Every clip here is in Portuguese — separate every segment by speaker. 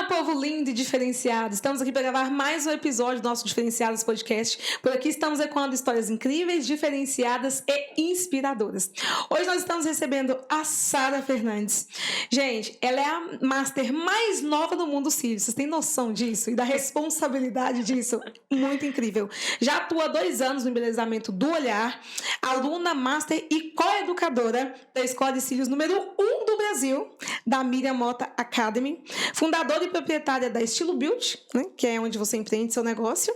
Speaker 1: povo lindo e diferenciado! Estamos aqui para gravar mais um episódio do nosso Diferenciadas Podcast. Por aqui estamos ecoando histórias incríveis, diferenciadas e inspiradoras. Hoje nós estamos recebendo a Sara Fernandes. Gente, ela é a master mais nova do mundo cívico. Vocês têm noção disso e da responsabilidade disso? Muito incrível. Já atua há 2 anos no embelezamento do olhar, aluna, master e coeducadora da Escola de Cílios número 1 do Brasil, da Miriam Mota Academy, fundadora e proprietária da Estilo Beauty, né, que é onde você empreende seu negócio,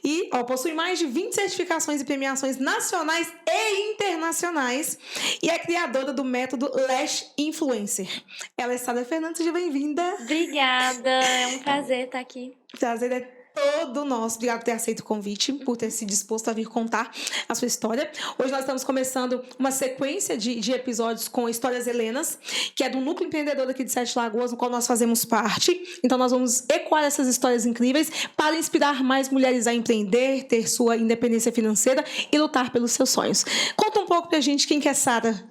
Speaker 1: e possui mais de 20 certificações e premiações nacionais e internacionais, e é criadora do método Lash Influencer. Ela é Sara Fernandes, seja bem-vinda.
Speaker 2: Obrigada, é um prazer estar aqui.
Speaker 1: Prazer é todo nosso. Obrigada por ter aceito o convite, por ter se disposto a vir contar a sua história. Hoje nós estamos começando uma sequência de episódios com Histórias Helenas, que é do Núcleo Empreendedor aqui de Sete Lagoas, no qual nós fazemos parte. Então nós vamos ecoar essas histórias incríveis para inspirar mais mulheres a empreender, ter sua independência financeira e lutar pelos seus sonhos. Conta um pouco pra gente quem que é Sara.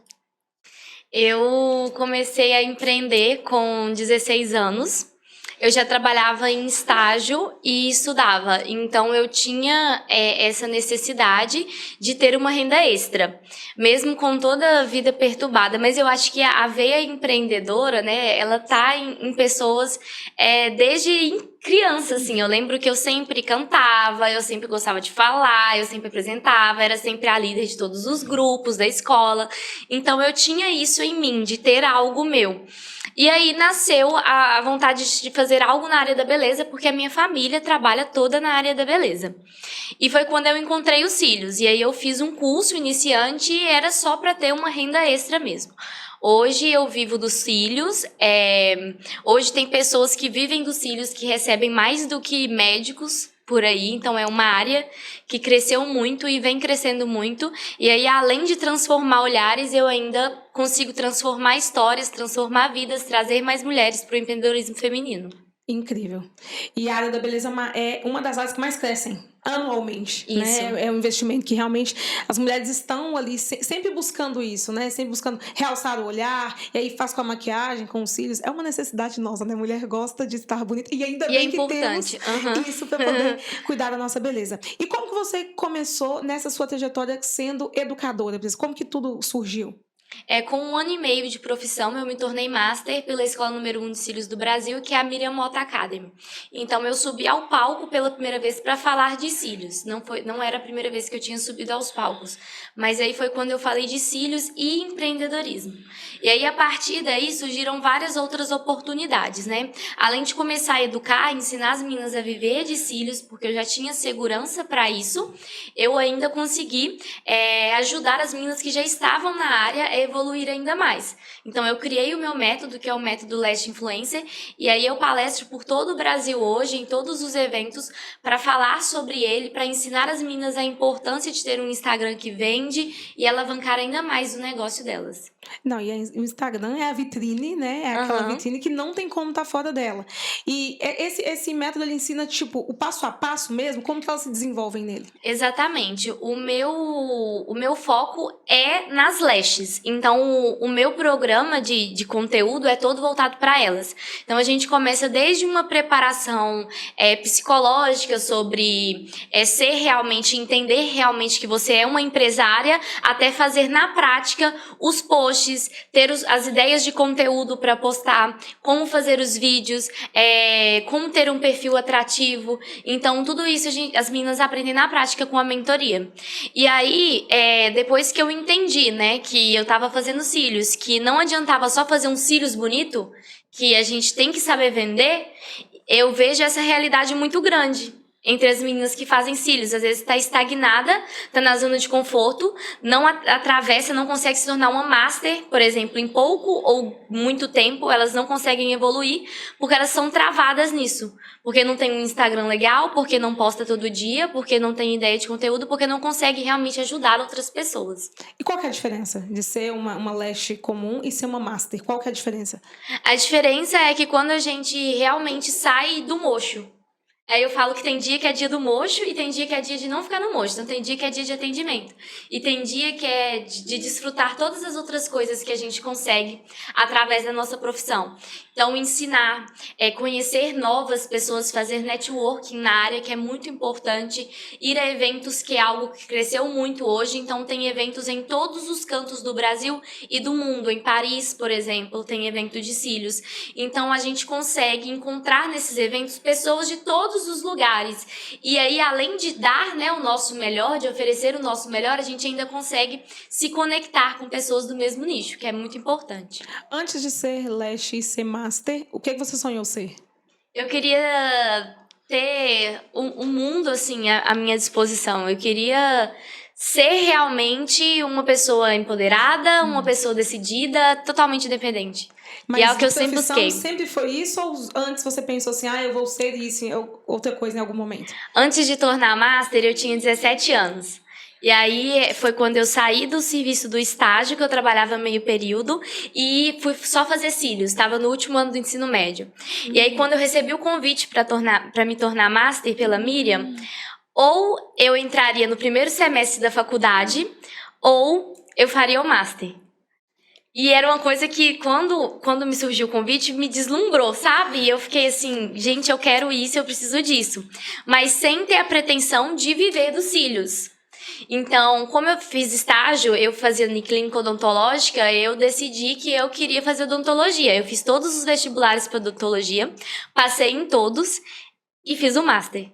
Speaker 2: Eu comecei a empreender com 16 anos. Eu já trabalhava em estágio e estudava, então eu tinha essa necessidade de ter uma renda extra, mesmo com toda a vida perturbada. Mas eu acho que a veia empreendedora, né, ela tá em pessoas desde criança, assim. Eu lembro que eu sempre cantava, eu sempre gostava de falar, eu sempre apresentava, era sempre a líder de todos os grupos da escola. Então eu tinha isso em mim, de ter algo meu. E aí nasceu a vontade de fazer algo na área da beleza, porque a minha família trabalha toda na área da beleza. E foi quando eu encontrei os cílios. E aí eu fiz um curso iniciante e era só para ter uma renda extra mesmo. Hoje eu vivo dos cílios. Hoje tem pessoas que vivem dos cílios que recebem mais do que médicos por aí, então é uma área que cresceu muito e vem crescendo muito, e aí além de transformar olhares, eu ainda consigo transformar histórias, transformar vidas, trazer mais mulheres para o empreendedorismo feminino.
Speaker 1: Incrível. E a área da beleza é uma das áreas que mais crescem anualmente.
Speaker 2: Isso.
Speaker 1: Né? É um investimento que realmente as mulheres estão ali sempre buscando isso, né? Sempre buscando realçar o olhar, e aí faz com a maquiagem, com os cílios. É uma necessidade nossa, né? Mulher gosta de estar bonita e ainda bem que temos isso para poder cuidar da nossa beleza. E como que você começou nessa sua trajetória sendo educadora? Como que tudo surgiu?
Speaker 2: Com 1 ano e meio de profissão, eu me tornei master pela Escola número 1 de Cílios do Brasil, que é a Miriam Mota Academy. Então, eu subi ao palco pela primeira vez para falar de cílios. Não era a primeira vez que eu tinha subido aos palcos, mas aí foi quando eu falei de cílios e empreendedorismo. E aí, a partir daí, surgiram várias outras oportunidades, né? Além de começar a educar, ensinar as meninas a viver de cílios, porque eu já tinha segurança para isso, eu ainda consegui ajudar as meninas que já estavam na área a evoluir ainda mais. Então, eu criei o meu método, que é o método Lash Influencer, e aí eu palestro por todo o Brasil hoje, em todos os eventos, para falar sobre ele, para ensinar as meninas a importância de ter um Instagram que vende e alavancar ainda mais o negócio delas.
Speaker 1: Não, e o Instagram é a vitrine, né? É aquela vitrine que não tem como estar fora dela. E esse método, ele ensina, tipo, o passo a passo mesmo? Como que elas se desenvolvem nele?
Speaker 2: Exatamente. O meu foco é nas lashes. Então, o meu programa de conteúdo é todo voltado para elas. Então, a gente começa desde uma preparação psicológica sobre entender realmente que você é uma empresária, até fazer na prática os posts, ter as ideias de conteúdo para postar, como fazer os vídeos, como ter um perfil atrativo. Então, tudo isso as meninas aprendem na prática com a mentoria. E aí, depois que eu entendi, né, que eu tava fazendo cílios, que não adiantava só fazer um cílios bonito, que a gente tem que saber vender, eu vejo essa realidade muito grande entre as meninas que fazem cílios. Às vezes está estagnada, está na zona de conforto, não atravessa, não consegue se tornar uma master, por exemplo, em pouco ou muito tempo, elas não conseguem evoluir, porque elas são travadas nisso. Porque não tem um Instagram legal, porque não posta todo dia, porque não tem ideia de conteúdo, porque não consegue realmente ajudar outras pessoas.
Speaker 1: E qual que é a diferença de ser uma lash comum e ser uma master? Qual que é a diferença?
Speaker 2: A diferença é que quando a gente realmente sai do mocho, Aí eu falo que tem dia que é dia do mocho e tem dia que é dia de não ficar no mocho. Então tem dia que é dia de atendimento. E tem dia que é de desfrutar todas as outras coisas que a gente consegue através da nossa profissão. Então ensinar, conhecer novas pessoas, fazer networking na área, que é muito importante. Ir a eventos, que é algo que cresceu muito hoje. Então tem eventos em todos os cantos do Brasil e do mundo. Em Paris, por exemplo, tem evento de cílios. Então a gente consegue encontrar nesses eventos pessoas de todos os lugares. E aí, além de dar, né, o nosso melhor, de oferecer o nosso melhor, a gente ainda consegue se conectar com pessoas do mesmo nicho, que é muito importante.
Speaker 1: Antes de ser Lash e ser Master, o que você sonhou ser?
Speaker 2: Eu queria ter um mundo, assim, à minha disposição. Eu queria ser realmente uma pessoa empoderada, uma pessoa decidida, totalmente independente.
Speaker 1: Mas
Speaker 2: e é o que eu sempre busquei.
Speaker 1: Sempre foi isso, ou antes você pensou assim, eu vou ser isso, outra coisa em algum momento?
Speaker 2: Antes de tornar Master, eu tinha 17 anos. E aí foi quando eu saí do serviço do estágio, que eu trabalhava meio período, e fui só fazer cílios. Estava no último ano do ensino médio. E aí quando eu recebi o convite para me tornar Master pela Miriam, ou eu entraria no primeiro semestre da faculdade, ou eu faria o Master. E era uma coisa que, quando me surgiu o convite, me deslumbrou, sabe? E eu fiquei assim, gente, eu quero isso, eu preciso disso. Mas sem ter a pretensão de viver dos cílios. Então, como eu fiz estágio, eu fazia em clínica odontológica, eu decidi que eu queria fazer odontologia. Eu fiz todos os vestibulares para odontologia, passei em todos e fiz o Master.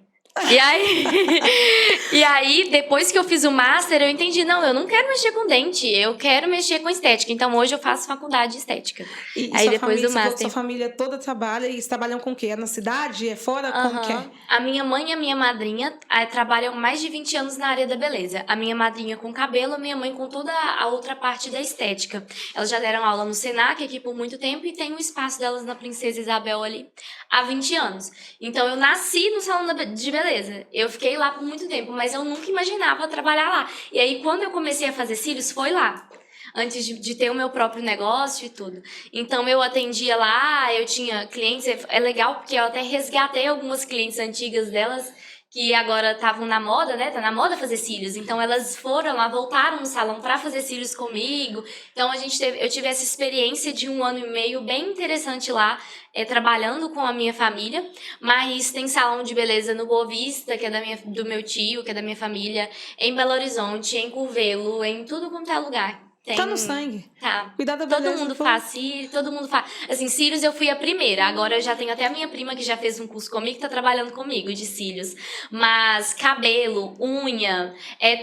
Speaker 2: E aí, depois que eu fiz o Master, eu entendi, não, eu não quero mexer com dente, eu quero mexer com estética. Então, hoje eu faço faculdade de estética.
Speaker 1: E
Speaker 2: aí, depois do Master.
Speaker 1: Sua família toda trabalha, e eles trabalham com o quê? É na cidade? É fora? Como que é?
Speaker 2: A minha mãe e a minha madrinha trabalham mais de 20 anos na área da beleza. A minha madrinha com cabelo, a minha mãe com toda a outra parte da estética. Elas já deram aula no Senac aqui por muito tempo e tem um espaço delas na Princesa Isabel ali há 20 anos. Então, eu nasci no salão de beleza. Eu fiquei lá por muito tempo, mas eu nunca imaginava trabalhar lá. E aí, quando eu comecei a fazer cílios, foi lá. Antes de ter o meu próprio negócio e tudo. Então, eu atendia lá, eu tinha clientes. É legal porque eu até resgatei algumas clientes antigas delas, que agora estavam na moda, né? Tá na moda fazer cílios. Então, elas foram lá, voltaram no salão para fazer cílios comigo. Então, eu tive essa experiência de 1 ano e meio bem interessante lá, trabalhando com a minha família. Mas tem salão de beleza no Boa Vista, que é do meu tio, que é da minha família. Em Belo Horizonte, em Curvelo, em tudo quanto é lugar.
Speaker 1: Tá no sangue.
Speaker 2: Tá.
Speaker 1: Cuidar da beleza.
Speaker 2: Todo mundo faz cílios, todo mundo faz. Assim, cílios eu fui a primeira. Agora eu já tenho até a minha prima que já fez um curso comigo, que tá trabalhando comigo de cílios. Mas cabelo, unha,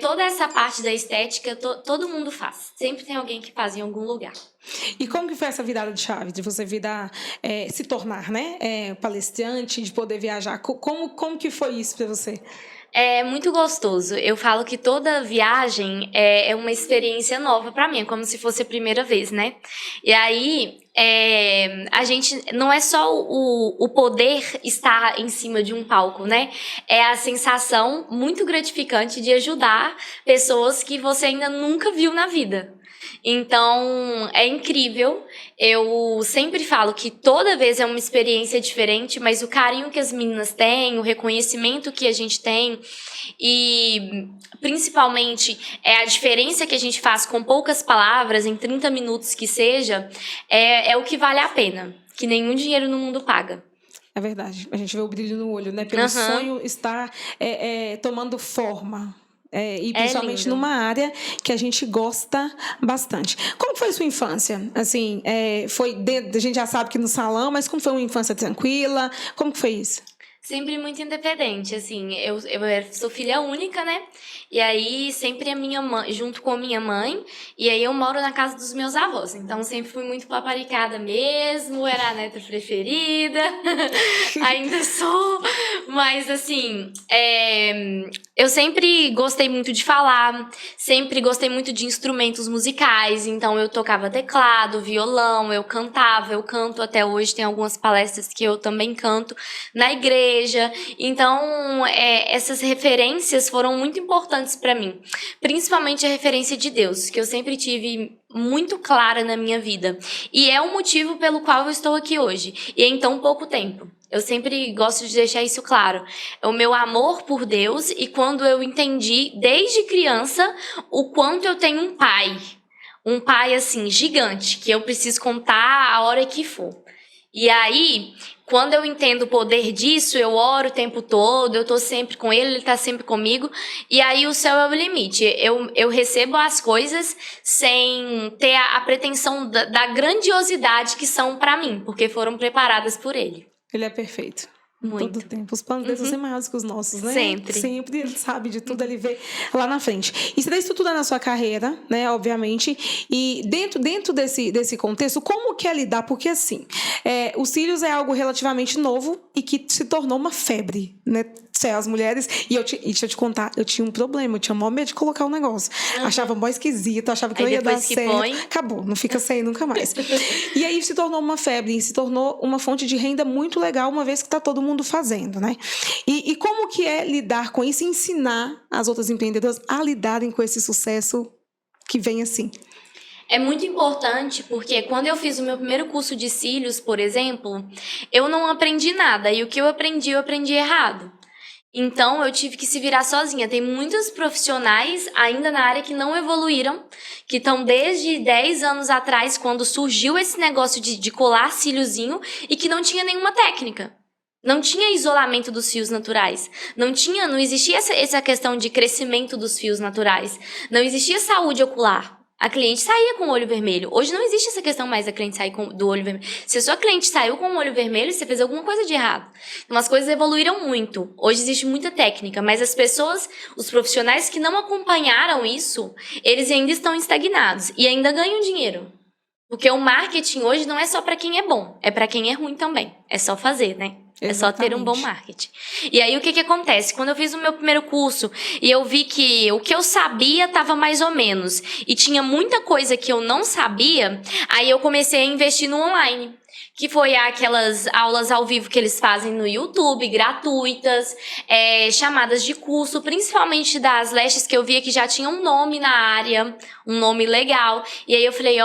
Speaker 2: toda essa parte da estética, todo mundo faz. Sempre tem alguém que faz em algum lugar.
Speaker 1: E como que foi essa virada de chave, de você se tornar, né, palestrante, de poder viajar? Como que foi isso para você?
Speaker 2: É muito gostoso. Eu falo que toda viagem é uma experiência nova pra mim, é como se fosse a primeira vez, né? E aí, a gente não é só o poder estar em cima de um palco, né? É a sensação muito gratificante de ajudar pessoas que você ainda nunca viu na vida. Então, é incrível. Eu sempre falo que toda vez é uma experiência diferente, mas o carinho que as meninas têm, o reconhecimento que a gente tem e, principalmente, a diferença que a gente faz com poucas palavras, em 30 minutos que seja, é o que vale a pena, que nenhum dinheiro no mundo paga.
Speaker 1: É verdade. A gente vê o brilho no olho, né? Pelo sonho estar tomando forma. E principalmente numa área que a gente gosta bastante. Como foi a sua infância? Assim, a gente já sabe que no salão, mas como foi uma infância tranquila? Como que foi isso?
Speaker 2: Sempre muito independente, assim, eu sou filha única, né? E aí sempre a minha mãe, junto com a minha mãe, e aí eu moro na casa dos meus avós, então sempre fui muito paparicada mesmo, era a neta preferida, ainda sou, mas assim, Eu sempre gostei muito de falar, sempre gostei muito de instrumentos musicais, então eu tocava teclado, violão, eu cantava, eu canto até hoje, tem algumas palestras que eu também canto na igreja, então essas referências foram muito importantes para mim, principalmente a referência de Deus, que eu sempre tive muito clara na minha vida, e é o motivo pelo qual eu estou aqui hoje, e em tão pouco tempo. Eu sempre gosto de deixar isso claro. É o meu amor por Deus e quando eu entendi, desde criança, o quanto eu tenho um pai. Um pai, assim, gigante, que eu preciso contar a hora que for. E aí, quando eu entendo o poder disso, eu oro o tempo todo, eu tô sempre com ele tá sempre comigo. E aí, o céu é o limite. Eu recebo as coisas sem ter a pretensão da grandiosidade que são pra mim, porque foram preparadas por ele.
Speaker 1: Ele é perfeito.
Speaker 2: Muito.
Speaker 1: Todo tempo. Os planos dele são maiores que os nossos, né?
Speaker 2: Sempre.
Speaker 1: Sempre. Ele sabe de tudo, ele vê lá na frente. E você está estudando a sua carreira, né? Obviamente. E dentro desse contexto, como que é lidar? Porque, assim, os cílios é algo relativamente novo e que se tornou uma febre, né? As mulheres... E deixa eu te contar, eu tinha um problema. Eu tinha maior medo de colocar o negócio. Achava mó esquisito, achava que não ia dar certo. Acabou, não fica sem nunca mais. E aí se tornou uma febre, se tornou uma fonte de renda muito legal, uma vez que está todo mundo fazendo, né? E como que é lidar com isso e ensinar as outras empreendedoras a lidarem com esse sucesso que vem assim?
Speaker 2: É muito importante porque quando eu fiz o meu primeiro curso de cílios, por exemplo, eu não aprendi nada. E o que eu aprendi errado. Então, eu tive que se virar sozinha. Tem muitos profissionais ainda na área que não evoluíram, que estão desde 10 anos atrás, quando surgiu esse negócio de colar cíliozinho, e que não tinha nenhuma técnica. Não tinha isolamento dos fios naturais. Não existia essa questão de crescimento dos fios naturais. Não existia saúde ocular. A cliente saía com o olho vermelho. Hoje não existe essa questão mais da cliente sair do olho vermelho. Se a sua cliente saiu com o olho vermelho, você fez alguma coisa de errado. Então as coisas evoluíram muito. Hoje existe muita técnica, mas as pessoas, os profissionais que não acompanharam isso, eles ainda estão estagnados e ainda ganham dinheiro. Porque o marketing hoje não é só para quem é bom, é para quem é ruim também. É só fazer, né? Exatamente. É só ter um bom marketing. E aí, o que acontece? Quando eu fiz o meu primeiro curso e eu vi que o que eu sabia estava mais ou menos e tinha muita coisa que eu não sabia, aí eu comecei a investir no online. Que foi aquelas aulas ao vivo que eles fazem no YouTube, gratuitas, chamadas de curso, principalmente das lashes que eu via que já tinha um nome na área, um nome legal. E aí eu falei,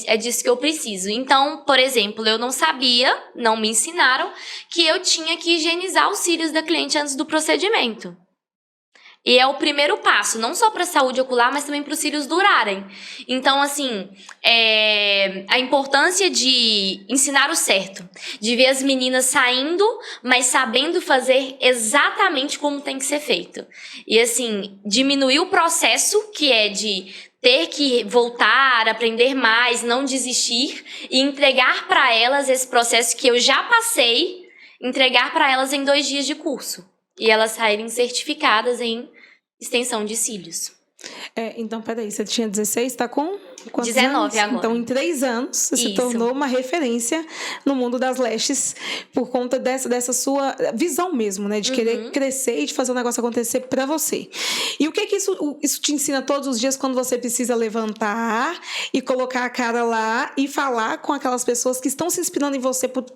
Speaker 2: é disso que eu preciso. Então, por exemplo, eu não sabia, não me ensinaram, que eu tinha que higienizar os cílios da cliente antes do procedimento. E é o primeiro passo, não só para a saúde ocular, mas também para os cílios durarem. Então, assim, a importância de ensinar o certo, de ver as meninas saindo, mas sabendo fazer exatamente como tem que ser feito. E, assim, diminuir o processo, que é de ter que voltar, aprender mais, não desistir, e entregar para elas esse processo que eu já passei, entregar para elas em 2 dias de curso. E elas saírem certificadas em extensão de cílios.
Speaker 1: Então, peraí, você tinha 16, tá com quantos
Speaker 2: 19
Speaker 1: anos?
Speaker 2: agora.
Speaker 1: Então, em 3 anos, você se tornou uma referência no mundo das lashes por conta dessa sua visão mesmo, né? De querer crescer e de fazer o negócio acontecer pra você. E o que isso te ensina todos os dias quando você precisa levantar e colocar a cara lá e falar com aquelas pessoas que estão se inspirando em você por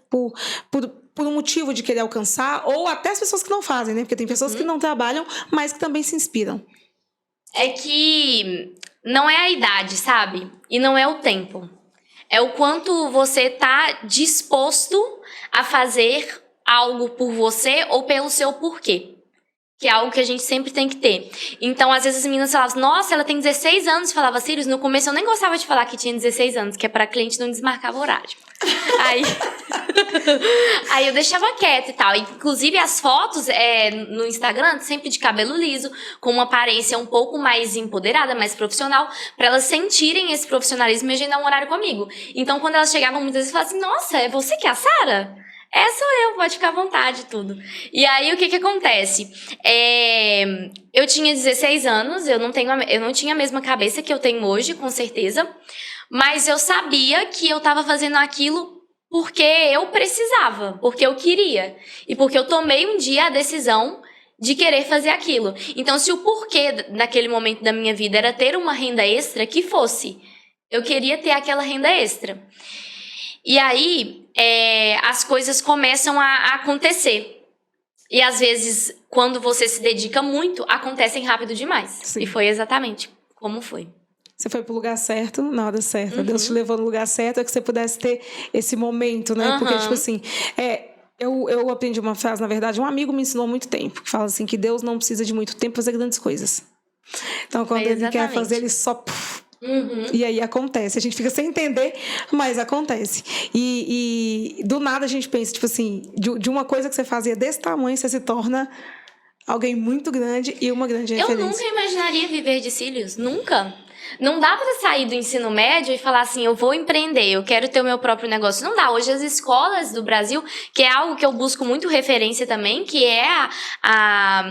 Speaker 1: um motivo de querer alcançar, ou até as pessoas que não fazem, né? Porque tem pessoas que não trabalham, mas que também se inspiram.
Speaker 2: É que não é a idade, sabe? E não é o tempo. É o quanto você tá disposto a fazer algo por você ou pelo seu porquê. Que é algo que a gente sempre tem que ter. Então, às vezes as meninas falavam, nossa, ela tem 16 anos, e falava, Cílios, no começo eu nem gostava de falar que tinha 16 anos, que é pra cliente não desmarcar o horário. Aí eu deixava quieto e tal. Inclusive, as fotos no Instagram, sempre de cabelo liso, com uma aparência um pouco mais empoderada, mais profissional, pra elas sentirem esse profissionalismo e agendar um horário comigo. Então, quando elas chegavam, muitas vezes falavam assim, nossa, é você que é a Sara? Sou eu, pode ficar à vontade, tudo. E aí, o que acontece? Eu tinha 16 anos, eu não tinha a mesma cabeça que eu tenho hoje, com certeza. Mas eu sabia que eu estava fazendo aquilo porque eu precisava, porque eu queria. E porque eu tomei um dia a decisão de querer fazer aquilo. Então, se o porquê naquele momento da minha vida era ter uma renda extra, que fosse. Eu queria ter aquela renda extra. E aí, as coisas começam a acontecer. E às vezes, quando você se dedica muito, acontecem rápido demais.
Speaker 1: Sim.
Speaker 2: E foi exatamente como foi.
Speaker 1: Você foi pro lugar certo, na hora certa. Deus te levou no lugar certo, é que você pudesse ter esse momento, né? Porque, tipo assim, eu aprendi uma frase, na verdade, um amigo me ensinou há muito tempo, que fala assim, que Deus não precisa de muito tempo para fazer grandes coisas. Então, quando ele quer fazer, ele só... E aí acontece. A gente fica sem entender, mas acontece. E do nada a gente pensa, tipo assim, de uma coisa que você fazia desse tamanho, você se torna alguém muito grande e uma grande referência.
Speaker 2: Eu nunca imaginaria viver de cílios. Nunca. Não dá pra sair do ensino médio e falar assim, eu vou empreender, eu quero ter o meu próprio negócio. Não dá. Hoje as escolas do Brasil, que é algo que eu busco muito referência também, que é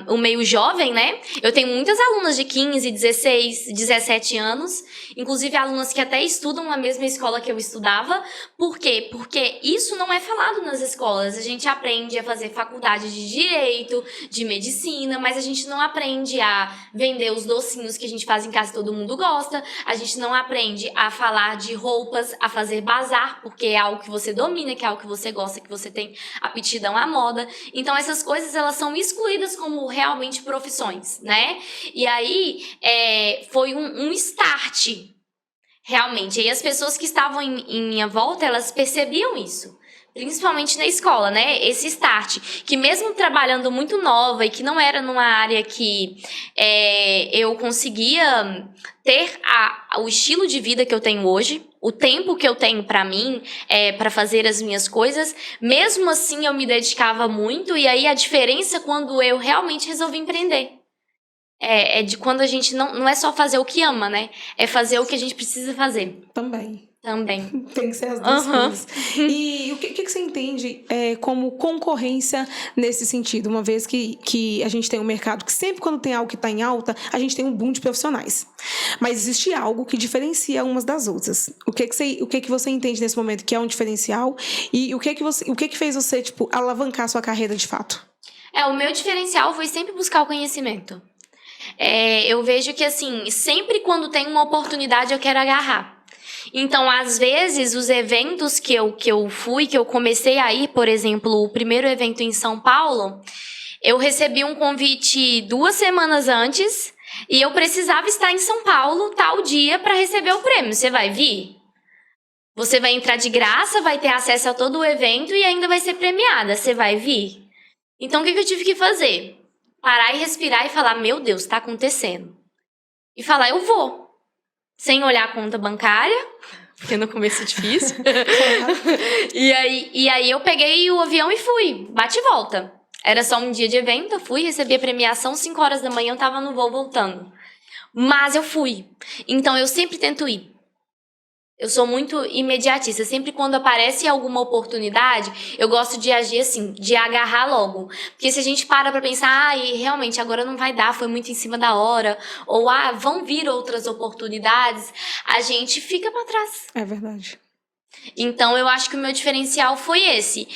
Speaker 2: o meio jovem, né? Eu tenho muitas alunas de 15, 16, 17 anos, inclusive alunas que até estudam na mesma escola que eu estudava. Por quê? Porque isso não é falado nas escolas. A gente aprende a fazer faculdade de direito, de medicina, mas a gente não aprende a vender os docinhos que a gente faz em casa e todo mundo gosta. A gente não aprende a falar de roupas, a fazer bazar, porque é algo que você domina, que é algo que você gosta, que você tem aptidão à moda. Então, essas coisas, elas são excluídas como realmente profissões, né? E aí, foi um start, realmente. E as pessoas que estavam em minha volta, elas percebiam isso. Principalmente na escola, né? Esse start, que mesmo trabalhando muito nova e que não era numa área que eu conseguia ter o estilo de vida que eu tenho hoje, o tempo que eu tenho pra mim, pra fazer as minhas coisas, mesmo assim eu me dedicava muito, e aí a diferença quando eu realmente resolvi empreender. É de quando a gente não é só fazer o que ama, né? É fazer o que a gente precisa fazer.
Speaker 1: Também.
Speaker 2: Tem
Speaker 1: que ser as duas coisas. E o que você entende como concorrência nesse sentido? Uma vez que a gente tem um mercado que sempre quando tem algo que está em alta, a gente tem um boom de profissionais. Mas existe algo que diferencia umas das outras. O que você entende nesse momento que é um diferencial? E o que fez você, tipo, alavancar a sua carreira de fato?
Speaker 2: O meu diferencial foi sempre buscar o conhecimento. Eu vejo que, assim, sempre quando tem uma oportunidade eu quero agarrar. Então, às vezes, os eventos que eu comecei a ir, por exemplo, o primeiro evento em São Paulo, eu recebi um convite 2 semanas antes e eu precisava estar em São Paulo tal dia para receber o prêmio. Você vai vir? Você vai entrar de graça, vai ter acesso a todo o evento e ainda vai ser premiada. Você vai vir? Então, o que eu tive que fazer? Parar e respirar e falar, meu Deus, tá acontecendo. E falar, eu vou. Sem olhar a conta bancária, porque no começo é difícil. E aí eu peguei o avião e fui. Bate e volta. Era só um dia de evento, eu fui, recebi a premiação, 5 horas da manhã eu tava no voo voltando. Mas eu fui. Então eu sempre tento ir. Eu sou muito imediatista. Sempre quando aparece alguma oportunidade, eu gosto de agir assim, de agarrar logo. Porque se a gente para pra pensar, realmente agora não vai dar, foi muito em cima da hora, ou vão vir outras oportunidades, a gente fica pra trás.
Speaker 1: É verdade.
Speaker 2: Então, eu acho que o meu diferencial foi esse.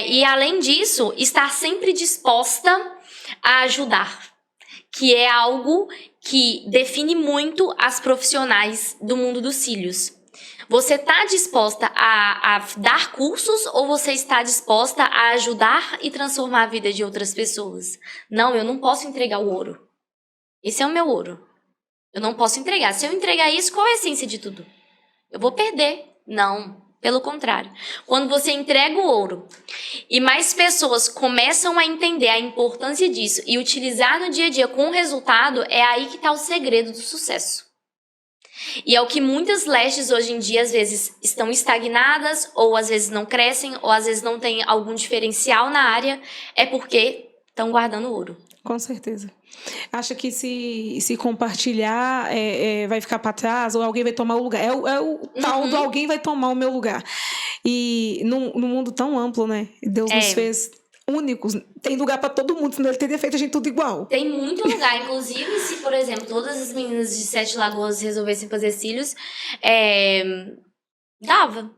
Speaker 2: E além disso, estar sempre disposta a ajudar. Que é algo que define muito as profissionais do mundo dos cílios. Você está disposta a dar cursos ou você está disposta a ajudar e transformar a vida de outras pessoas? Não, eu não posso entregar o ouro. Esse é o meu ouro. Eu não posso entregar. Se eu entregar isso, qual é a essência de tudo? Eu vou perder. Não, pelo contrário. Quando você entrega o ouro e mais pessoas começam a entender a importância disso e utilizar no dia a dia com o resultado, é aí que está o segredo do sucesso. E é o que muitas lestes hoje em dia, às vezes, estão estagnadas, ou às vezes não crescem, ou às vezes não tem algum diferencial na área, é porque estão guardando ouro.
Speaker 1: Com certeza. Acha que se compartilhar vai ficar para trás, ou alguém vai tomar o lugar? É o tal do alguém vai tomar o meu lugar. E num mundo tão amplo, né? Deus nos fez únicos, tem lugar para todo mundo, senão ele teria feito a gente tudo igual.
Speaker 2: Tem muito lugar, inclusive se, por exemplo, todas as meninas de 7 Lagoas resolvessem fazer cílios, dava.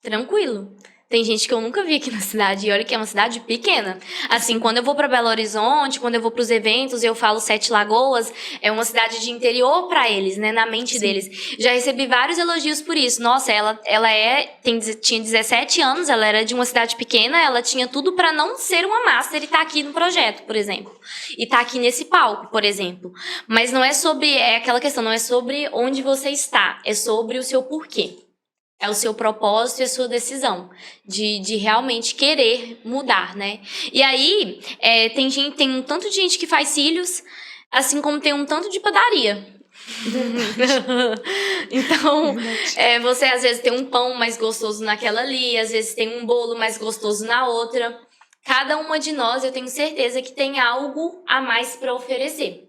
Speaker 2: Tranquilo. Tem gente que eu nunca vi aqui na cidade, e olha que é uma cidade pequena. Assim, quando eu vou pra Belo Horizonte, quando eu vou pros eventos, eu falo Sete Lagoas, é uma cidade de interior pra eles, né, na mente deles. Já recebi vários elogios por isso. Nossa, ela tinha 17 anos, ela era de uma cidade pequena, ela tinha tudo pra não ser uma master e tá aqui no projeto, por exemplo. E tá aqui nesse palco, por exemplo. Mas não é sobre, é aquela questão, não é sobre onde você está, é sobre o seu porquê. É o seu propósito e a sua decisão de realmente querer mudar, né? E aí, tem um tanto de gente que faz cílios, assim como tem um tanto de padaria. Então, você às vezes tem um pão mais gostoso naquela ali, às vezes tem um bolo mais gostoso na outra. Cada uma de nós, eu tenho certeza que tem algo a mais para oferecer.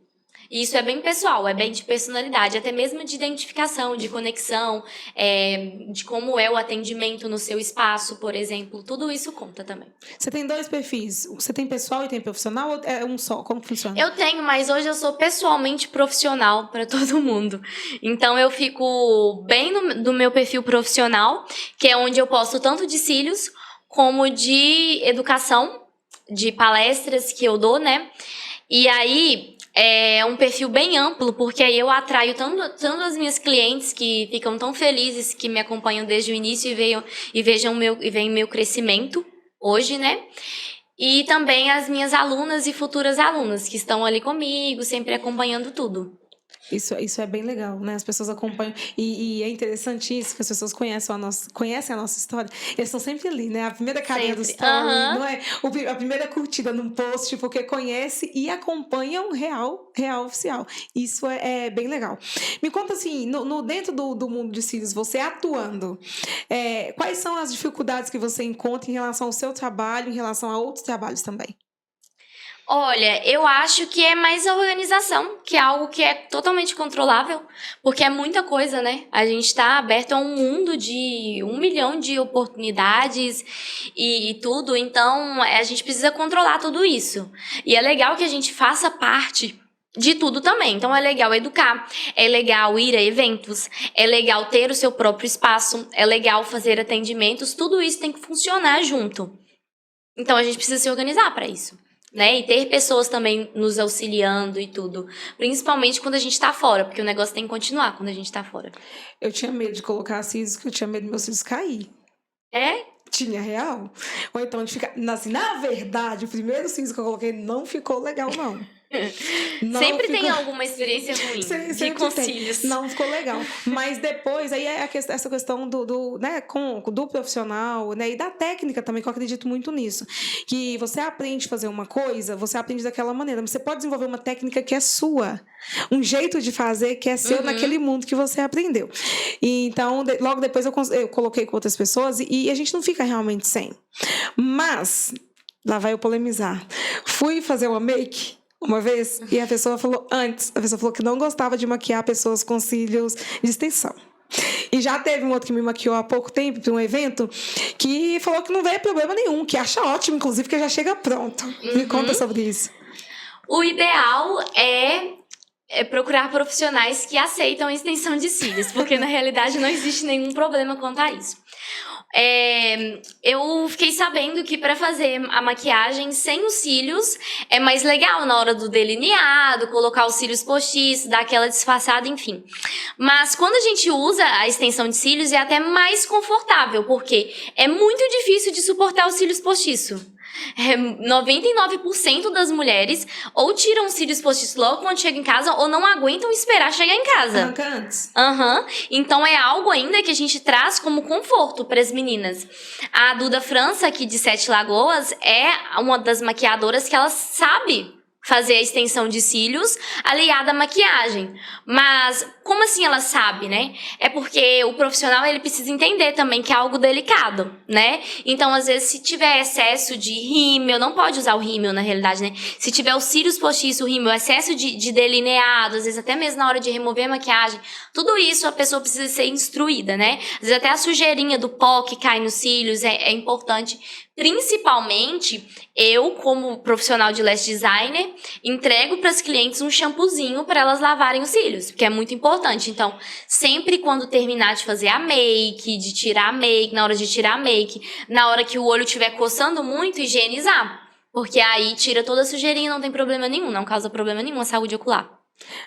Speaker 2: E isso é bem pessoal, é bem de personalidade, até mesmo de identificação, de conexão, de como é o atendimento no seu espaço, por exemplo. Tudo isso conta também.
Speaker 1: Você tem 2 perfis? Você tem pessoal e tem profissional ou é um só? Como que funciona?
Speaker 2: Eu tenho, mas hoje eu sou pessoalmente profissional para todo mundo. Então eu fico bem do meu perfil profissional, que é onde eu posto tanto de cílios como de educação, de palestras que eu dou, né? E aí é um perfil bem amplo, porque aí eu atraio tanto as minhas clientes que ficam tão felizes, que me acompanham desde o início e veem meu crescimento hoje, né? E também as minhas alunas e futuras alunas, que estão ali comigo, sempre acompanhando tudo.
Speaker 1: Isso é bem legal, né? As pessoas acompanham. E é interessante isso, que as pessoas conhecem a nossa história. Eles estão sempre ali, né? A primeira carinha do story, não é? A primeira curtida num post, porque conhece e acompanham real oficial. Isso é bem legal. Me conta assim, dentro do mundo de cílios, você atuando, quais são as dificuldades que você encontra em relação ao seu trabalho, em relação a outros trabalhos também?
Speaker 2: Olha, eu acho que é mais a organização, que é algo que é totalmente controlável, porque é muita coisa, né? A gente está aberto a um mundo de 1 milhão de oportunidades e tudo, então a gente precisa controlar tudo isso. E é legal que a gente faça parte de tudo também. Então é legal educar, é legal ir a eventos, é legal ter o seu próprio espaço, é legal fazer atendimentos, tudo isso tem que funcionar junto. Então a gente precisa se organizar para isso. Né? E ter pessoas também nos auxiliando e tudo. Principalmente quando a gente tá fora, porque o negócio tem que continuar quando a gente tá fora.
Speaker 1: Eu tinha medo de colocar cílios, porque eu tinha medo dos meus cílios cair.
Speaker 2: É?
Speaker 1: Tinha real? Ou então de ficar... Assim, na verdade, o primeiro cílios que eu coloquei não ficou legal, não.
Speaker 2: Sempre tem alguma experiência ruim de concílios.
Speaker 1: Não ficou legal. Mas depois, aí é essa questão do profissional, né? E da técnica também, que eu acredito muito nisso. Que você aprende a fazer uma coisa, você aprende daquela maneira. Mas você pode desenvolver uma técnica que é sua. Um jeito de fazer que é seu naquele mundo que você aprendeu. E então, logo depois eu coloquei com outras pessoas e a gente não fica realmente sem. Mas, lá vai eu polemizar. Fui fazer uma make uma vez, e a pessoa falou que não gostava de maquiar pessoas com cílios de extensão. E já teve um outro que me maquiou há pouco tempo para um evento, que falou que não vê problema nenhum, que acha ótimo, inclusive, que já chega pronto. Me conta sobre isso.
Speaker 2: O ideal é procurar profissionais que aceitam a extensão de cílios, porque na realidade não existe nenhum problema quanto a isso. Eu fiquei sabendo que para fazer a maquiagem sem os cílios é mais legal na hora do delineado, colocar os cílios postiços, dar aquela disfarçada, enfim. Mas quando a gente usa a extensão de cílios é até mais confortável, porque é muito difícil de suportar os cílios postiços. 99% das mulheres ou tiram os cílios postiços logo quando chegam em casa ou não aguentam esperar chegar em casa.
Speaker 1: Arranca antes.
Speaker 2: Então é algo ainda que a gente traz como conforto para as meninas. A Duda França, aqui de Sete Lagoas, é uma das maquiadoras que ela sabe fazer a extensão de cílios aliada à maquiagem. Mas como assim ela sabe, né? É porque o profissional ele precisa entender também que é algo delicado, né? Então, às vezes, se tiver excesso de rímel, não pode usar o rímel na realidade, né? Se tiver os cílios postiços, o rímel, excesso de delineado, às vezes até mesmo na hora de remover a maquiagem, tudo isso a pessoa precisa ser instruída, né? Às vezes até a sujeirinha do pó que cai nos cílios é importante Principalmente, eu, como profissional de lash designer, entrego para as clientes um shampoozinho para elas lavarem os cílios, porque é muito importante. Então, sempre quando terminar de fazer a make, de tirar a make, na hora de tirar a make, na hora que o olho estiver coçando muito, higienizar. Porque aí tira toda a sujeirinha, não tem problema nenhum, não causa problema nenhum a saúde ocular.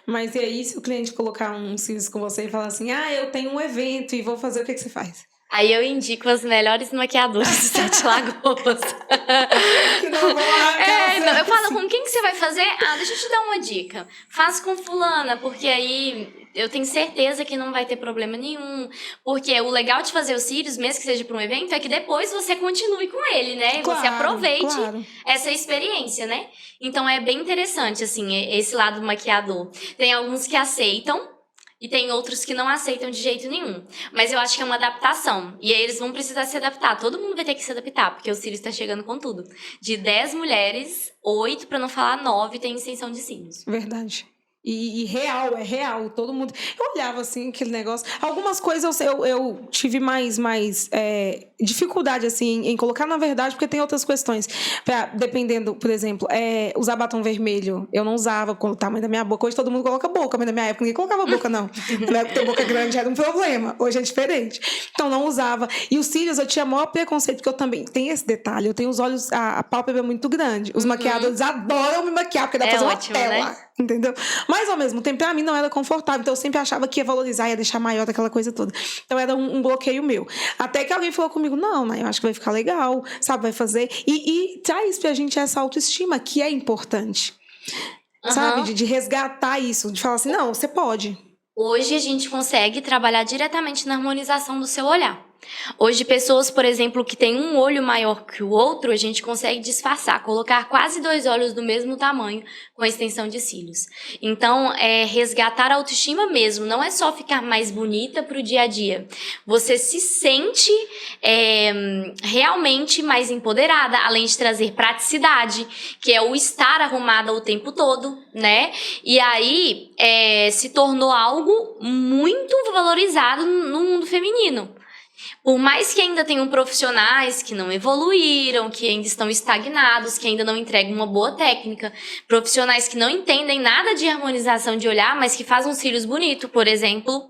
Speaker 1: Mas e aí, se o cliente colocar uns cílios com você e falar assim, eu tenho um evento e vou fazer, o que você faz?
Speaker 2: Aí eu indico as melhores maquiadoras de Sete Lagoas.
Speaker 1: Que não vão arrancar
Speaker 2: eu falo, com quem que você vai fazer? Deixa eu te dar uma dica. Faz com fulana, porque aí eu tenho certeza que não vai ter problema nenhum. Porque o legal de fazer os cílios, mesmo que seja para um evento, é que depois você continue com ele, né? E você aproveite essa experiência, né? Então é bem interessante, assim, esse lado do maquiador. Tem alguns que aceitam, e tem outros que não aceitam de jeito nenhum. Mas eu acho que é uma adaptação. E aí eles vão precisar se adaptar. Todo mundo vai ter que se adaptar, porque o cílios está chegando com tudo. De 10 mulheres, 8, para não falar 9, tem extensão de cílios.
Speaker 1: Verdade. E é real, todo mundo... Eu olhava assim, aquele negócio... Algumas coisas eu tive mais dificuldade, assim, em colocar na verdade, porque tem outras questões. Dependendo, por exemplo, usar batom vermelho, eu não usava com o tamanho da minha boca. Hoje todo mundo coloca boca, mas na minha época ninguém colocava boca, não. Na época ter boca grande era um problema. Hoje é diferente. Então, não usava. E os cílios, eu tinha maior preconceito, porque eu também... Tem esse detalhe, eu tenho os olhos... A pálpebra é muito grande. Os maquiadores adoram me maquiar, porque dá pra fazer
Speaker 2: ótimo,
Speaker 1: uma tela.
Speaker 2: Né?
Speaker 1: Entendeu? Mas, ao mesmo tempo, pra mim não era confortável. Então, eu sempre achava que ia valorizar, ia deixar maior aquela coisa toda. Então, era um bloqueio meu. Até que alguém falou comigo, não, né? Eu acho que vai ficar legal, sabe? Vai fazer. E traz pra gente essa autoestima, que é importante. Sabe? De resgatar isso. De falar assim, não, você pode.
Speaker 2: Hoje, a gente consegue trabalhar diretamente na harmonização do seu olhar. Hoje, pessoas, por exemplo, que têm um olho maior que o outro, a gente consegue disfarçar, colocar quase 2 olhos do mesmo tamanho com a extensão de cílios. Então, resgatar a autoestima mesmo, não é só ficar mais bonita para o dia a dia. Você se sente realmente mais empoderada, além de trazer praticidade, que é o estar arrumada o tempo todo, né? E aí, se tornou algo muito valorizado no mundo feminino. Por mais que ainda tenham profissionais que não evoluíram, que ainda estão estagnados, que ainda não entregam uma boa técnica, profissionais que não entendem nada de harmonização de olhar, mas que fazem uns cílios bonitos, por exemplo,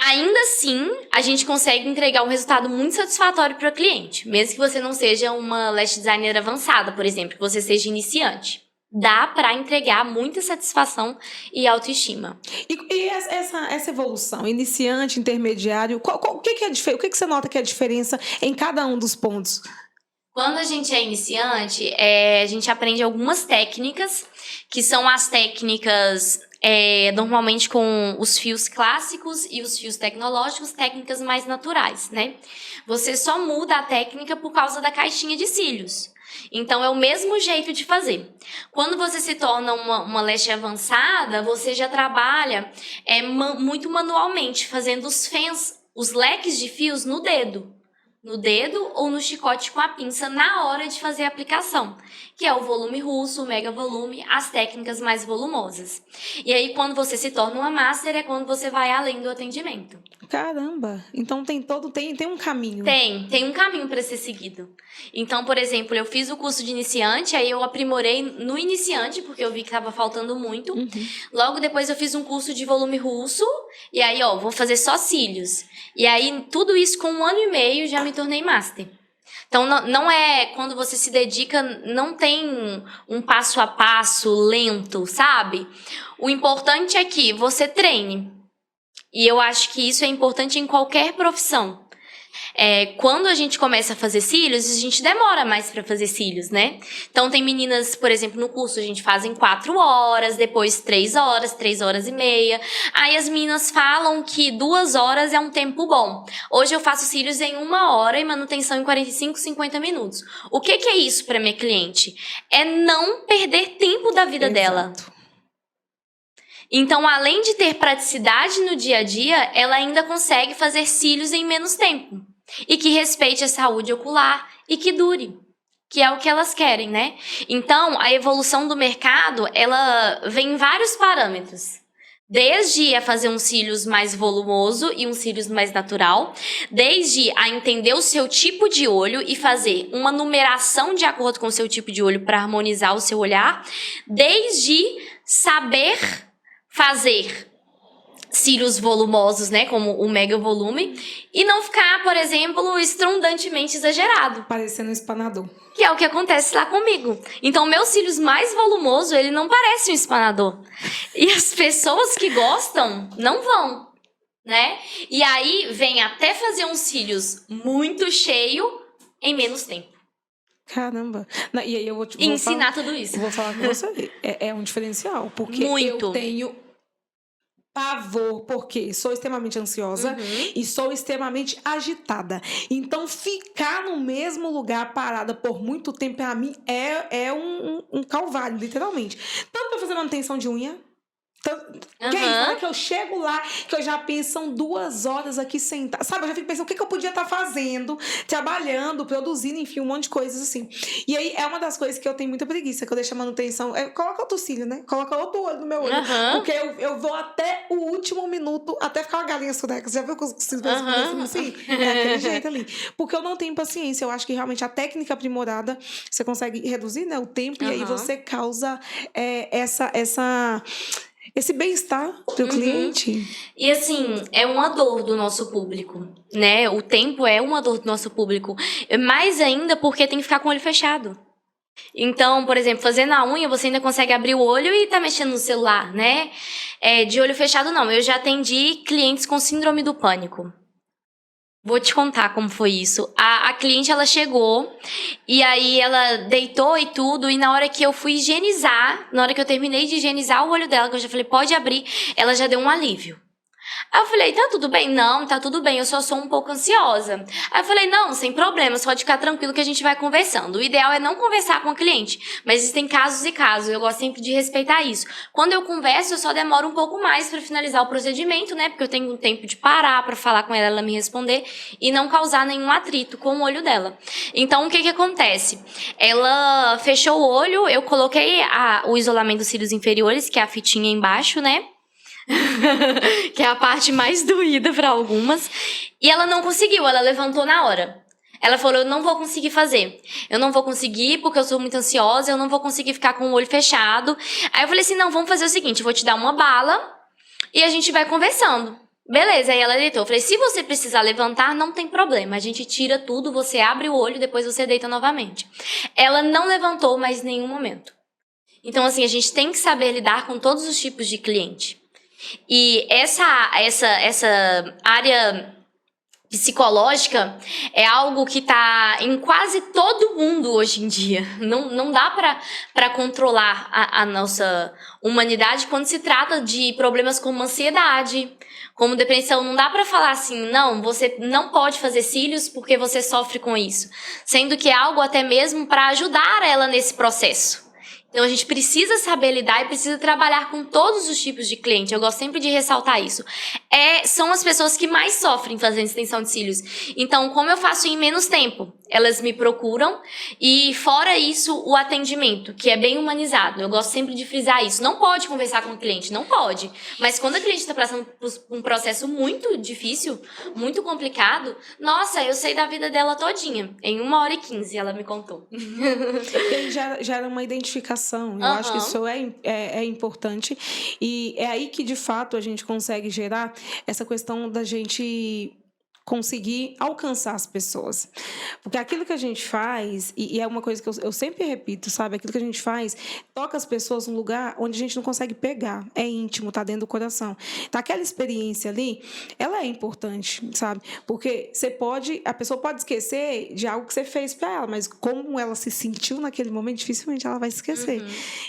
Speaker 2: ainda assim, a gente consegue entregar um resultado muito satisfatório para o cliente, mesmo que você não seja uma lash designer avançada, por exemplo, que você seja iniciante. Dá para entregar muita satisfação e autoestima.
Speaker 1: E essa evolução, iniciante, intermediário, o que você nota que é a diferença em cada um dos pontos?
Speaker 2: Quando a gente é iniciante, a gente aprende algumas técnicas, que são as técnicas normalmente com os fios clássicos e os fios tecnológicos, técnicas mais naturais, né? Você só muda a técnica por causa da caixinha de cílios. Então, é o mesmo jeito de fazer. Quando você se torna uma lash avançada, você já trabalha muito manualmente, fazendo os leques de fios no dedo. No dedo ou no chicote com a pinça na hora de fazer a aplicação, que é o volume russo, o mega volume, as técnicas mais volumosas. E aí, quando você se torna uma master, é quando você vai além do atendimento.
Speaker 1: Caramba! Então tem um caminho.
Speaker 2: Tem um caminho para ser seguido. Então, por exemplo, eu fiz o curso de iniciante, aí eu aprimorei no iniciante, porque eu vi que estava faltando muito. Logo depois eu fiz um curso de volume russo, e aí, vou fazer só cílios. E aí, tudo isso com 1 ano e meio, já me tornei master. Então, não é quando você se dedica, não tem um passo a passo lento, sabe? O importante é que você treine. E eu acho que isso é importante em qualquer profissão. Quando a gente começa a fazer cílios, a gente demora mais para fazer cílios, né? Então, tem meninas, por exemplo, no curso a gente faz em 4 horas, depois 3 horas, 3 horas e meia. Aí as meninas falam que 2 horas é um tempo bom. Hoje eu faço cílios em 1 hora e manutenção em 45, 50 minutos. O que é isso para minha cliente? É não perder tempo da vida dela. Então, além de ter praticidade no dia a dia, ela ainda consegue fazer cílios em menos tempo. E que respeite a saúde ocular e que dure. Que é o que elas querem, né? Então, a evolução do mercado, ela vem em vários parâmetros. Desde a fazer uns cílios mais volumoso e uns cílios mais natural, desde a entender o seu tipo de olho e fazer uma numeração de acordo com o seu tipo de olho para harmonizar o seu olhar, desde saber fazer cílios volumosos, né, como o mega volume, e não ficar, por exemplo, estrondantemente exagerado.
Speaker 1: Parecendo um espanador.
Speaker 2: Que é o que acontece lá comigo. Então, meus cílios mais volumoso, ele não parece um espanador. E as pessoas que gostam, não vão, né? E aí, vem até fazer uns cílios muito cheio em menos tempo.
Speaker 1: Caramba. E aí eu vou
Speaker 2: ensinar tudo isso.
Speaker 1: Vou falar com você. É um diferencial, porque
Speaker 2: muito.
Speaker 1: Eu tenho pavor, porque sou extremamente ansiosa e sou extremamente agitada. Então, ficar no mesmo lugar parada por muito tempo, pra mim, é um calvário, literalmente. Tanto pra fazer manutenção de unha, que aí, que eu chego lá, que eu já penso, são 2 horas aqui sentada. Sabe, eu já fico pensando o que eu podia estar fazendo, trabalhando, produzindo, enfim, um monte de coisas assim. E aí, é uma das coisas que eu tenho muita preguiça, que eu deixo a manutenção. Coloca outro cílio, né? Coloca outro olho no meu olho. Porque eu vou até o último minuto, até ficar uma galinha sureca. Você já viu com os cílios assim? É aquele jeito ali. Porque eu não tenho paciência. Eu acho que realmente a técnica aprimorada, você consegue reduzir, né, o tempo, e aí você causa esse bem-estar pro cliente.
Speaker 2: E assim, é uma dor do nosso público, né? O tempo é uma dor do nosso público. Mais ainda porque tem que ficar com o olho fechado. Então, por exemplo, fazendo a unha, você ainda consegue abrir o olho e tá mexendo no celular, né? De olho fechado, não. Eu já atendi clientes com síndrome do pânico. Vou te contar como foi isso. A cliente, ela chegou e aí ela deitou e tudo, e na hora que eu fui higienizar, na hora que eu terminei de higienizar o olho dela, que eu já falei, pode abrir, ela já deu um alívio. Aí eu falei, tá tudo bem? Não, tá tudo bem, eu só sou um pouco ansiosa. Aí eu falei, não, sem problema, só pode ficar tranquilo que a gente vai conversando. O ideal é não conversar com o cliente, mas existem casos e casos, eu gosto sempre de respeitar isso. Quando eu converso, eu só demoro um pouco mais pra finalizar o procedimento, né? Porque eu tenho um tempo de parar pra falar com ela, ela me responder e não causar nenhum atrito com o olho dela. Então, o que acontece? Ela fechou o olho, eu coloquei o isolamento dos cílios inferiores, que é a fitinha embaixo, né? Que é a parte mais doída para algumas. E ela não conseguiu, ela levantou na hora. Ela falou, eu não vou conseguir fazer. Eu não vou conseguir porque eu sou muito ansiosa, eu não vou conseguir ficar com o olho fechado. Aí eu falei assim, não, vamos fazer o seguinte, eu vou te dar uma bala e a gente vai conversando. Beleza, aí ela deitou. Eu falei, se você precisar levantar, não tem problema. A gente tira tudo, você abre o olho, depois você deita novamente. Ela não levantou mais em nenhum momento. Então, assim, a gente tem que saber lidar com todos os tipos de cliente. E essa área psicológica é algo que está em quase todo mundo hoje em dia. Não dá para controlar a nossa humanidade quando se trata de problemas como ansiedade, como depressão. Não dá para falar assim, não, você não pode fazer cílios porque você sofre com isso. Sendo que é algo até mesmo para ajudar ela nesse processo. Então, a gente precisa saber lidar e precisa trabalhar com todos os tipos de cliente. Eu gosto sempre de ressaltar isso. São as pessoas que mais sofrem fazendo extensão de cílios. Então, como eu faço em menos tempo? Elas me procuram e, fora isso, o atendimento, que é bem humanizado. Eu gosto sempre de frisar isso. Não pode conversar com o cliente, não pode. Mas quando a cliente está passando por um processo muito difícil, muito complicado, nossa, eu sei da vida dela todinha. Em 1h15 ela me contou.
Speaker 1: E aí já era uma identificação. Eu acho que isso é importante. E é aí que, de fato, a gente consegue gerar essa questão da gente conseguir alcançar as pessoas. Porque aquilo que a gente faz, e é uma coisa que eu sempre repito, sabe? Aquilo que a gente faz toca as pessoas num lugar onde a gente não consegue pegar. É íntimo, tá dentro do coração. Então, aquela experiência ali, ela é importante, sabe? Porque a pessoa pode esquecer de algo que você fez para ela, mas como ela se sentiu naquele momento, dificilmente ela vai esquecer.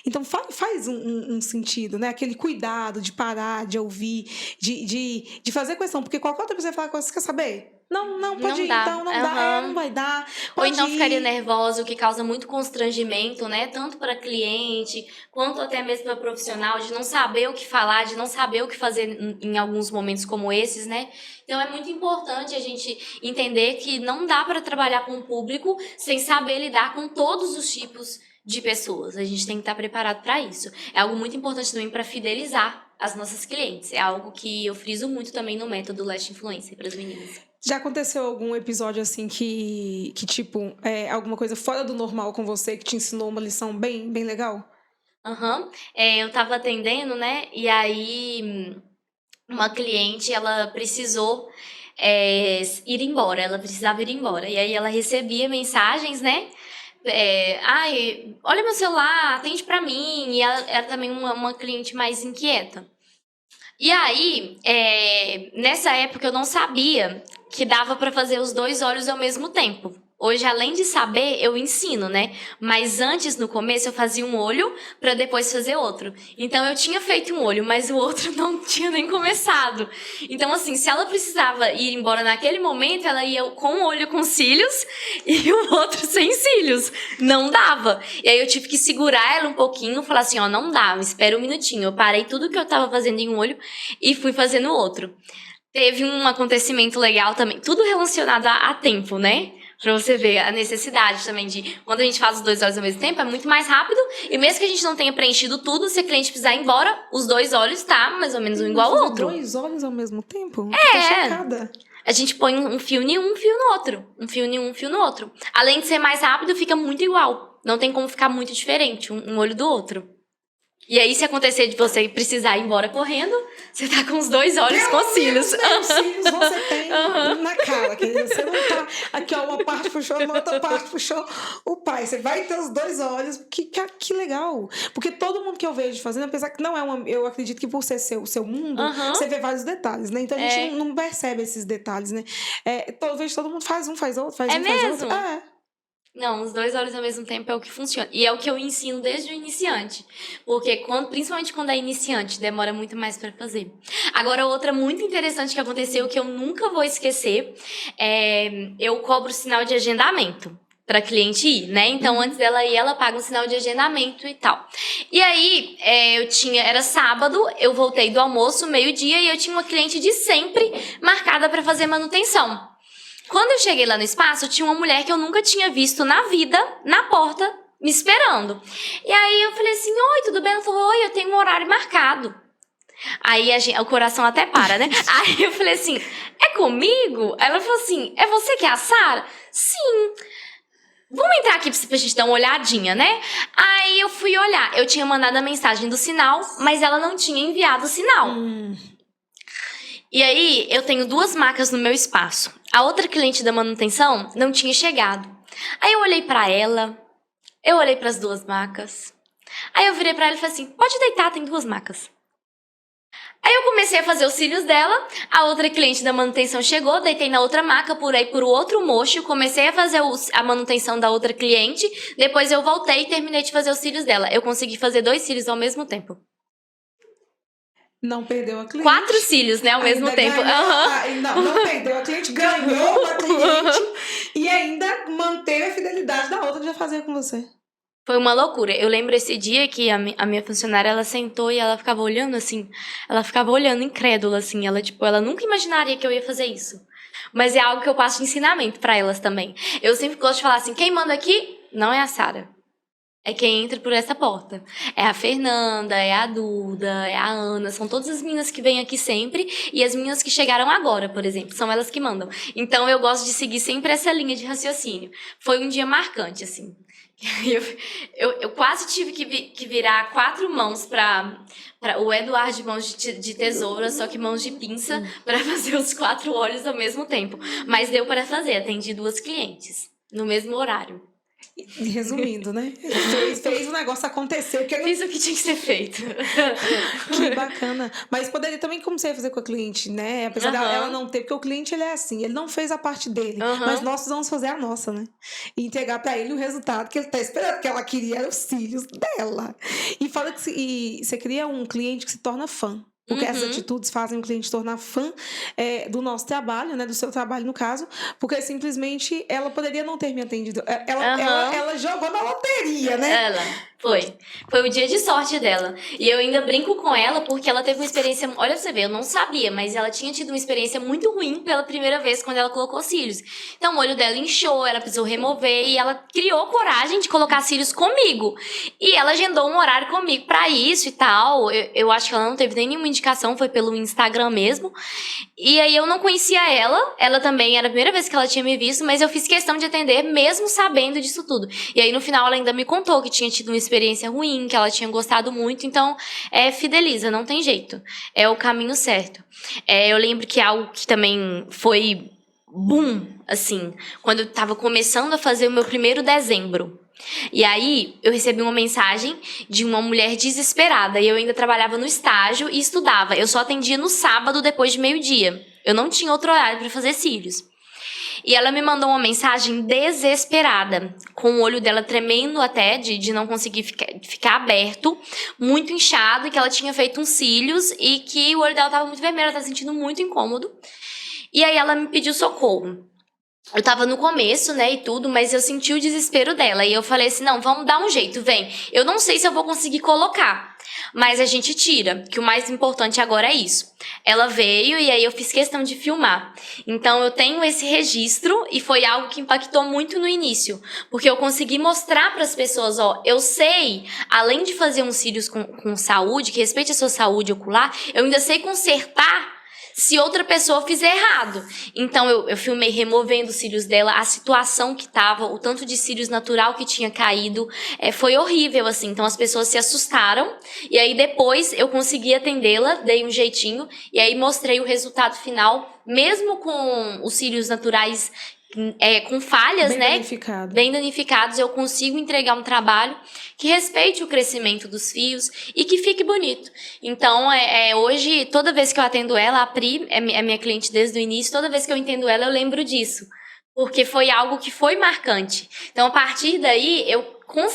Speaker 1: Então, faz um sentido, né? Aquele cuidado de parar, de ouvir, de fazer questão. Porque qualquer outra pessoa vai falar, você quer saber? Não, pode ir, então não dá, não vai dar.
Speaker 2: Ou então ficaria nervosa, o que causa muito constrangimento, né? Tanto para cliente, quanto até mesmo para profissional, de não saber o que falar, de não saber o que fazer em alguns momentos como esses, né? Então é muito importante a gente entender que não dá para trabalhar com o público sem saber lidar com todos os tipos de pessoas. A gente tem que estar preparado para isso. É algo muito importante também para fidelizar as nossas clientes. É algo que eu friso muito também no método Lash Influencer para as meninas.
Speaker 1: Já aconteceu algum episódio assim que tipo, alguma coisa fora do normal com você que te ensinou uma lição bem, bem legal?
Speaker 2: Eu tava atendendo, né? E aí uma cliente, ela precisou ir embora. Ela precisava ir embora. E aí ela recebia mensagens, né? Ai, olha meu celular, atende pra mim. E ela era também uma cliente mais inquieta. E aí, nessa época eu não sabia que dava pra fazer os 2 olhos ao mesmo tempo. Hoje, além de saber, eu ensino, né? Mas antes, no começo, eu fazia um olho pra depois fazer outro. Então, eu tinha feito um olho, mas o outro não tinha nem começado. Então, assim, se ela precisava ir embora naquele momento, ela ia com o olho com cílios e o outro sem cílios. Não dava. E aí, eu tive que segurar ela um pouquinho e falar assim, ó, não dá, espera um minutinho. Eu parei tudo que eu tava fazendo em um olho e fui fazendo o outro. Teve um acontecimento legal também, tudo relacionado a tempo, né? Pra você ver a necessidade também de... Quando a gente faz os 2 olhos ao mesmo tempo, é muito mais rápido. E mesmo que a gente não tenha preenchido tudo, se a cliente precisar ir embora, os 2 olhos tá mais ou menos um igual ao outro.
Speaker 1: 2 olhos ao mesmo tempo? Tô chocada.
Speaker 2: A gente põe um fio em um fio no outro. Um fio em um fio no outro. Além de ser mais rápido, fica muito igual. Não tem como ficar muito diferente um olho do outro. E aí, se acontecer de você precisar ir embora correndo, você tá com os 2 olhos com cílios.
Speaker 1: Cílios você tem na cara. Você não tá aqui, ó, uma parte puxou, a outra parte puxou o pai. Você vai ter os 2 olhos. Que legal. Porque todo mundo que eu vejo fazendo, apesar que não é uma... Eu acredito que por ser o seu mundo, você vê vários detalhes, né? Então a gente não percebe esses detalhes, né? Talvez todo mundo faz um, faz outro, faz outro.
Speaker 2: Não, os 2 olhos ao mesmo tempo é o que funciona. E é o que eu ensino desde o iniciante. Porque, principalmente quando é iniciante, demora muito mais pra fazer. Agora, outra muito interessante que aconteceu, que eu nunca vou esquecer, eu cobro sinal de agendamento pra cliente ir, né? Então, antes dela ir, ela paga um sinal de agendamento e tal. E aí, era sábado, eu voltei do almoço, meio-dia, e eu tinha uma cliente de sempre marcada pra fazer manutenção. Quando eu cheguei lá no espaço, tinha uma mulher que eu nunca tinha visto na vida, na porta, me esperando. E aí eu falei assim, oi, tudo bem? Ela falou, oi, eu tenho um horário marcado. Aí o coração até para, né? Aí eu falei assim, é comigo? Ela falou assim, é você que é a Sara? Sim. Vamos entrar aqui pra gente dar uma olhadinha, né? Aí eu fui olhar. Eu tinha mandado a mensagem do sinal, mas ela não tinha enviado o sinal. E aí, eu tenho 2 macas no meu espaço. A outra cliente da manutenção não tinha chegado. Aí eu olhei pra ela, eu olhei pras 2 macas. Aí eu virei pra ela e falei assim, pode deitar, tem 2 macas. Aí eu comecei a fazer os cílios dela, a outra cliente da manutenção chegou, deitei na outra maca, pulei por outro mocho, comecei a fazer a manutenção da outra cliente, depois eu voltei e terminei de fazer os cílios dela. Eu consegui fazer 2 cílios ao mesmo tempo.
Speaker 1: Não perdeu a cliente.
Speaker 2: 4 cílios, né, ao mesmo tempo.
Speaker 1: Não perdeu a cliente, ganhou a cliente e ainda manteve a fidelidade da outra de fazer com você.
Speaker 2: Foi uma loucura. Eu lembro esse dia que a minha funcionária, ela sentou e ela ficava olhando assim. Ela ficava olhando incrédula, assim. Ela nunca imaginaria que eu ia fazer isso. Mas é algo que eu passo de ensinamento pra elas também. Eu sempre gosto de falar assim, quem manda aqui não é a Sara. É quem entra por essa porta. É a Fernanda, é a Duda, é a Ana. São todas as meninas que vêm aqui sempre. E as meninas que chegaram agora, por exemplo. São elas que mandam. Então, eu gosto de seguir sempre essa linha de raciocínio. Foi um dia marcante, assim. Eu quase tive que virar 4 mãos para o Eduardo de mãos de tesoura, só que mãos de pinça, para fazer os 4 olhos ao mesmo tempo. Mas deu para fazer. Atendi 2 clientes no mesmo horário.
Speaker 1: Resumindo, né? Fez o negócio acontecer.
Speaker 2: Fiz o que tinha que ser feito.
Speaker 1: Que bacana. Mas poderia também, como você ia fazer com a cliente, né? Apesar dela não ter, porque o cliente, ele é assim, ele não fez a parte dele, mas nós vamos fazer a nossa, né? E entregar pra ele o resultado que ele tá esperando, que ela queria era os cílios dela. E fala que você cria um cliente que se torna fã. Porque essas atitudes fazem o cliente tornar fã do nosso trabalho, né? Do seu trabalho, no caso. Porque simplesmente ela poderia não ter me atendido. Ela jogou na loteria, né?
Speaker 2: Foi o dia de sorte dela. E eu ainda brinco com ela porque ela teve uma experiência... Olha pra você ver, eu não sabia, mas ela tinha tido uma experiência muito ruim pela primeira vez quando ela colocou cílios. Então o olho dela inchou, ela precisou remover e ela criou coragem de colocar cílios comigo. E ela agendou um horário comigo pra isso e tal. Eu acho que ela não teve nenhuma indicação, foi pelo Instagram mesmo. E aí eu não conhecia ela também era a primeira vez que ela tinha me visto, mas eu fiz questão de atender mesmo sabendo disso tudo. E aí no final ela ainda me contou que tinha tido uma experiência ruim, que ela tinha gostado muito, então fideliza, não tem jeito. É o caminho certo. Eu lembro que algo que também foi boom, assim, quando eu tava começando a fazer o meu primeiro dezembro. E aí, eu recebi uma mensagem de uma mulher desesperada. E eu ainda trabalhava no estágio e estudava. Eu só atendia no sábado, depois de meio-dia. Eu não tinha outro horário para fazer cílios. E ela me mandou uma mensagem desesperada, com o olho dela tremendo até, de não conseguir ficar aberto, muito inchado, e que ela tinha feito uns cílios e que o olho dela estava muito vermelho, ela estava sentindo muito incômodo. E aí ela me pediu socorro. Eu tava no começo, né, e tudo, mas eu senti o desespero dela. E eu falei assim, não, vamos dar um jeito, vem. Eu não sei se eu vou conseguir colocar, mas a gente tira, que o mais importante agora é isso. Ela veio e aí eu fiz questão de filmar. Então eu tenho esse registro e foi algo que impactou muito no início. Porque eu consegui mostrar para as pessoas, eu sei, além de fazer uns cílios com saúde, que respeite a sua saúde ocular, eu ainda sei consertar se outra pessoa fizer errado. Então eu filmei removendo os cílios dela, a situação que tava, o tanto de cílios natural que tinha caído, foi horrível, assim. Então as pessoas se assustaram, e aí depois eu consegui atendê-la, dei um jeitinho, e aí mostrei o resultado final, mesmo com os cílios naturais com falhas,
Speaker 1: bem
Speaker 2: né?
Speaker 1: Danificado.
Speaker 2: Bem danificados, eu consigo entregar um trabalho que respeite o crescimento dos fios e que fique bonito. Então, hoje, toda vez que eu atendo ela, a Pri é minha cliente desde o início, toda vez que eu entendo ela, eu lembro disso. Porque foi algo que foi marcante. Então, a partir daí, eu tenho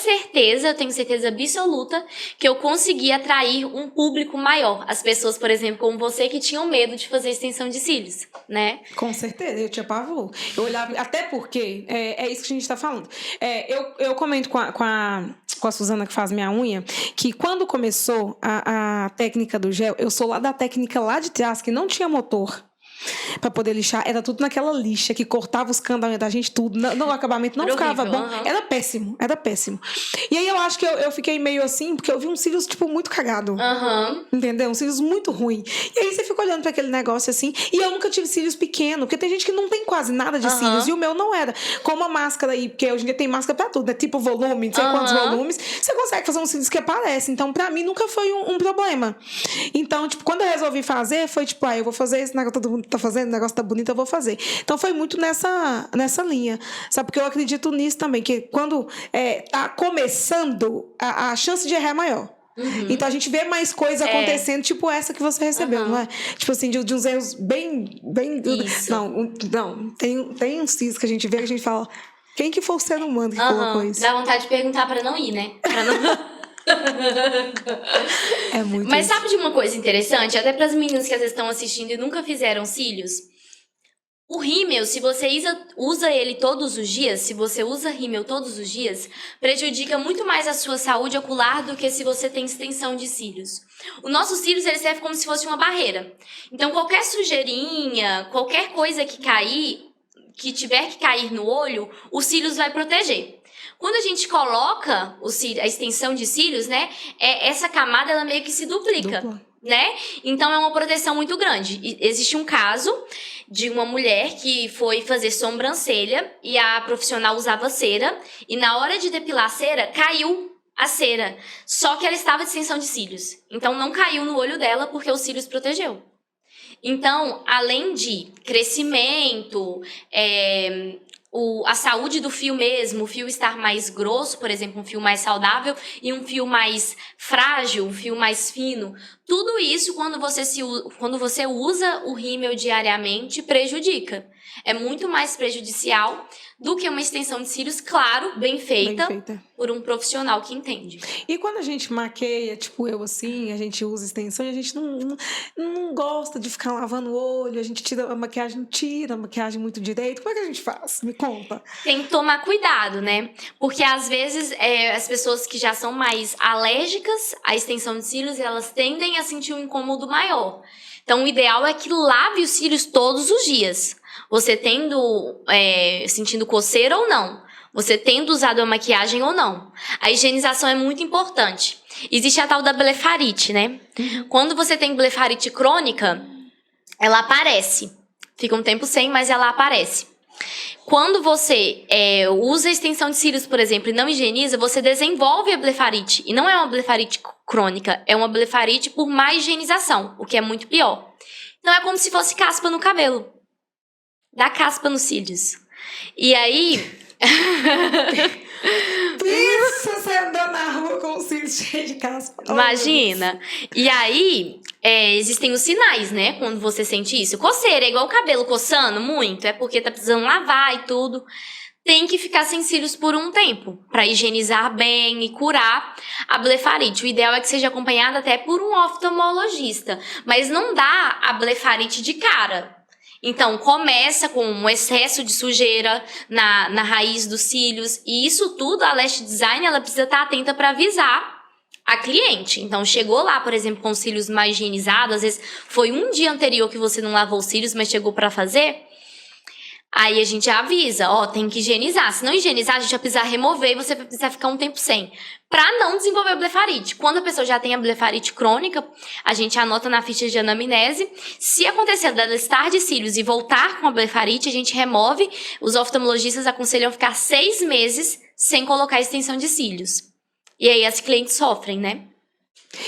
Speaker 2: certeza absoluta que eu consegui atrair um público maior. As pessoas, por exemplo, como você, que tinham medo de fazer extensão de cílios, né?
Speaker 1: Com certeza, eu tinha pavor. Eu olhava, até porque, isso que a gente tá falando. Eu comento com a Suzana, que faz minha unha, que quando começou a técnica do gel, eu sou lá da técnica lá de trás, que não tinha motor pra poder lixar, era tudo naquela lixa que cortava os canos da unha da gente, tudo. No acabamento não ficava bom. Era péssimo. E aí eu acho que eu fiquei meio assim, porque eu vi uns cílios, tipo, muito cagado. Entendeu? Uns cílios muito ruins. E aí você fica olhando pra aquele negócio assim, e eu nunca tive cílios pequenos, porque tem gente que não tem quase nada de cílios, e o meu não era. Como a máscara aí, porque hoje em dia tem máscara pra tudo, né? Tipo volume, não sei quantos volumes, você consegue fazer uns cílios que aparecem. Então, pra mim, nunca foi um problema. Então, tipo, quando eu resolvi fazer, foi tipo, eu vou fazer esse negócio, todo mundo tá fazendo, o negócio tá bonito, eu vou fazer. Então foi muito nessa linha, sabe? Porque eu acredito nisso também, que quando tá começando, a chance de errar é maior. Então a gente vê mais coisas acontecendo, tipo essa que você recebeu, não é? Tipo assim, de uns erros bem...
Speaker 2: Isso.
Speaker 1: Não, tem uns cílios que a gente vê, que a gente fala, quem que foi o ser humano que colocou isso?
Speaker 2: Dá vontade de perguntar pra não ir, né? Pra não...
Speaker 1: É muito.
Speaker 2: Mas sabe de uma coisa interessante? Até para as meninas que às vezes estão assistindo e nunca fizeram cílios, o rímel, se você usa ele todos os dias, se você usa rímel todos os dias, prejudica muito mais a sua saúde ocular do que se você tem extensão de cílios. O nosso cílios, ele serve como se fosse uma barreira. Então qualquer sujeirinha, qualquer coisa que tiver que cair no olho, o cílios vai proteger. Quando a gente coloca a extensão de cílios, né, essa camada ela meio que se duplica, né? Então é uma proteção muito grande. Existe um caso de uma mulher que foi fazer sobrancelha e a profissional usava cera e na hora de depilar a cera, caiu a cera. Só que ela estava de extensão de cílios. Então não caiu no olho dela porque o cílios protegeu. Então, além de crescimento, a saúde do fio mesmo, o fio estar mais grosso, por exemplo, um fio mais saudável e um fio mais frágil, um fio mais fino, tudo isso quando você usa o rímel diariamente prejudica. É muito mais prejudicial do que uma extensão de cílios, claro, bem feita por um profissional que entende.
Speaker 1: E quando a gente maqueia, tipo eu assim, a gente usa extensão e a gente não gosta de ficar lavando o olho, a gente tira a maquiagem muito direito. Como é que a gente faz? Me conta.
Speaker 2: Tem que tomar cuidado, né? Porque às vezes as pessoas que já são mais alérgicas à extensão de cílios, elas tendem a sentir um incômodo maior. Então, o ideal é que lave os cílios todos os dias. Você sentindo coceira ou não. Você tendo usado a maquiagem ou não. A higienização é muito importante. Existe a tal da blefarite, né? Quando você tem blefarite crônica, ela aparece. Fica um tempo sem, mas ela aparece. Quando você usa a extensão de cílios, por exemplo, e não higieniza, você desenvolve a blefarite. E não é uma blefarite crônica, é uma blefarite por má higienização, o que é muito pior. Então é como se fosse caspa no cabelo. Dá caspa nos cílios. E aí...
Speaker 1: Pensa você andando na rua com os cílios cheios de caspa.
Speaker 2: Imagina. E aí, existem os sinais, né? Quando você sente isso. Coceira, é igual o cabelo coçando muito. É porque tá precisando lavar e tudo. Tem que ficar sem cílios por um tempo, para higienizar bem e curar a blefarite. O ideal é que seja acompanhada até por um oftalmologista. Mas não dá a blefarite de cara. Então, começa com um excesso de sujeira na raiz dos cílios. E isso tudo, a Lash Design, ela precisa estar atenta para avisar a cliente. Então, chegou lá, por exemplo, com os cílios mais higienizados. Às vezes, foi um dia anterior que você não lavou os cílios, mas chegou para fazer. Aí a gente avisa, tem que higienizar. Se não higienizar, a gente vai precisar remover e você vai precisar ficar um tempo sem. Pra não desenvolver blefarite. Quando a pessoa já tem a blefarite crônica, a gente anota na ficha de anamnese. Se acontecer dela estar de cílios e voltar com a blefarite, a gente remove. Os oftalmologistas aconselham ficar 6 meses sem colocar extensão de cílios. E aí as clientes sofrem, né?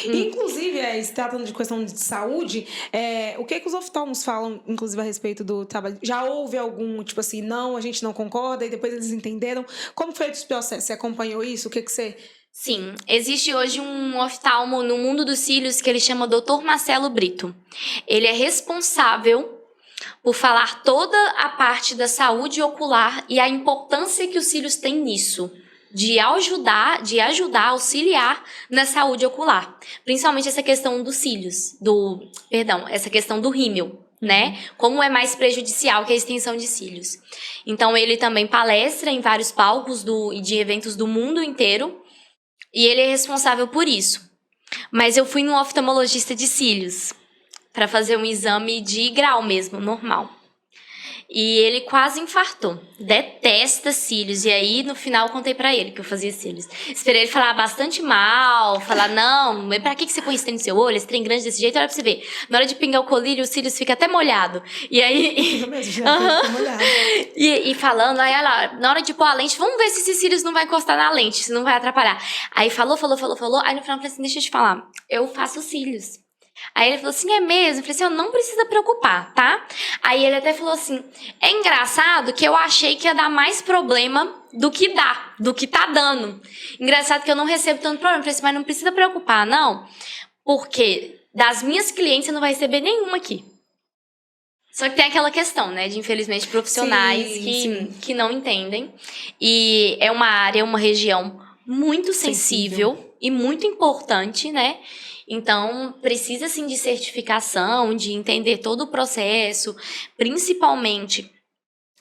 Speaker 1: Inclusive, se tratando de questão de saúde, o que os oftalmos falam, inclusive, a respeito do trabalho? Já houve algum, tipo assim, não, a gente não concorda, e depois eles entenderam? Como foi esse processo? Você acompanhou isso? O que você...
Speaker 2: Sim, existe hoje um oftalmo no mundo dos cílios que ele chama Dr. Marcelo Brito. Ele é responsável por falar toda a parte da saúde ocular e a importância que os cílios têm nisso. De ajudar, auxiliar na saúde ocular. Principalmente essa questão dos cílios, essa questão do rímel, né? Como é mais prejudicial que a extensão de cílios. Então, ele também palestra em vários palcos de eventos do mundo inteiro e ele é responsável por isso. Mas eu fui num oftalmologista de cílios para fazer um exame de grau mesmo, normal. E ele quase infartou. Detesta cílios. E aí, no final, eu contei pra ele que eu fazia cílios. Esperei ele falar bastante mal. Falar, não, mas pra que você põe esse trem no seu olho? Esse trem grande desse jeito? Olha pra você ver. Na hora de pingar o colírio, os cílios ficam até molhados. E aí...
Speaker 1: molhado.
Speaker 2: E falando, aí ela, na hora de pôr a lente, vamos ver se esses cílios não vai encostar na lente, se não vai atrapalhar. Aí falou. Aí no final eu falei assim, deixa eu te falar. Eu faço cílios. Aí ele falou assim, é mesmo? Eu falei assim, não precisa preocupar, tá? Aí ele até falou assim, é engraçado que eu achei que ia dar mais problema do que tá dando. Engraçado que eu não recebo tanto problema. Eu falei assim, mas não precisa preocupar, não. Porque das minhas clientes você não vai receber nenhuma aqui. Só que tem aquela questão, né, de infelizmente profissionais que não entendem. E é uma área, uma região muito sensível e muito importante, né? Então, precisa, sim, de certificação, de entender todo o processo, principalmente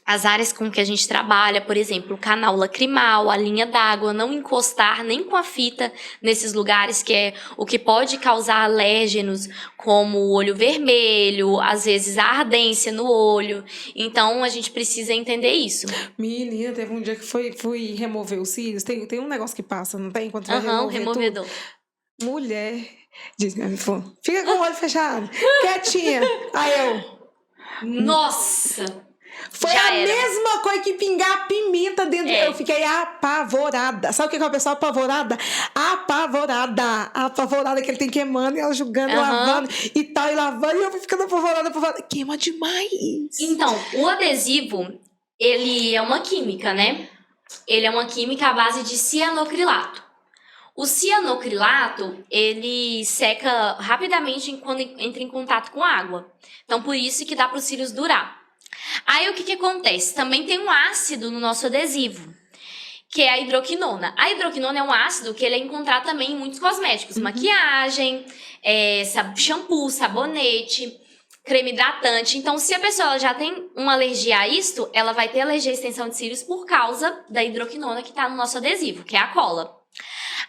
Speaker 2: as áreas com que a gente trabalha, por exemplo, o canal lacrimal, a linha d'água, não encostar nem com a fita nesses lugares, que é o que pode causar alérgenos, como o olho vermelho, às vezes a ardência no olho. Então, a gente precisa entender isso.
Speaker 1: Menina, teve um dia que fui remover os cílios. Tem um negócio que passa, não tem? Enquanto vai
Speaker 2: removedor.
Speaker 1: Tudo. Mulher, diz, fica com o olho fechado, quietinha. Aí eu...
Speaker 2: Nossa!
Speaker 1: Foi a mesma coisa que pingar pimenta dentro. Eu fiquei apavorada. Sabe o que é uma pessoa apavorada? Apavorada, que ele tem queimando e ela jogando, lavando e tal, e lavando. E eu fui ficando apavorada. Queima demais.
Speaker 2: Então, o adesivo, ele é uma química, né? Ele é uma química à base de cianocrilato. O cianocrilato, ele seca rapidamente quando entra em contato com água. Então, por isso que dá para os cílios durar. Aí o que acontece? Também tem um ácido no nosso adesivo, que é a hidroquinona. A hidroquinona é um ácido que ele é encontrado também em muitos cosméticos. Maquiagem, shampoo, sabonete, creme hidratante. Então, se a pessoa já tem uma alergia a isto, ela vai ter alergia à extensão de cílios por causa da hidroquinona que está no nosso adesivo, que é a cola.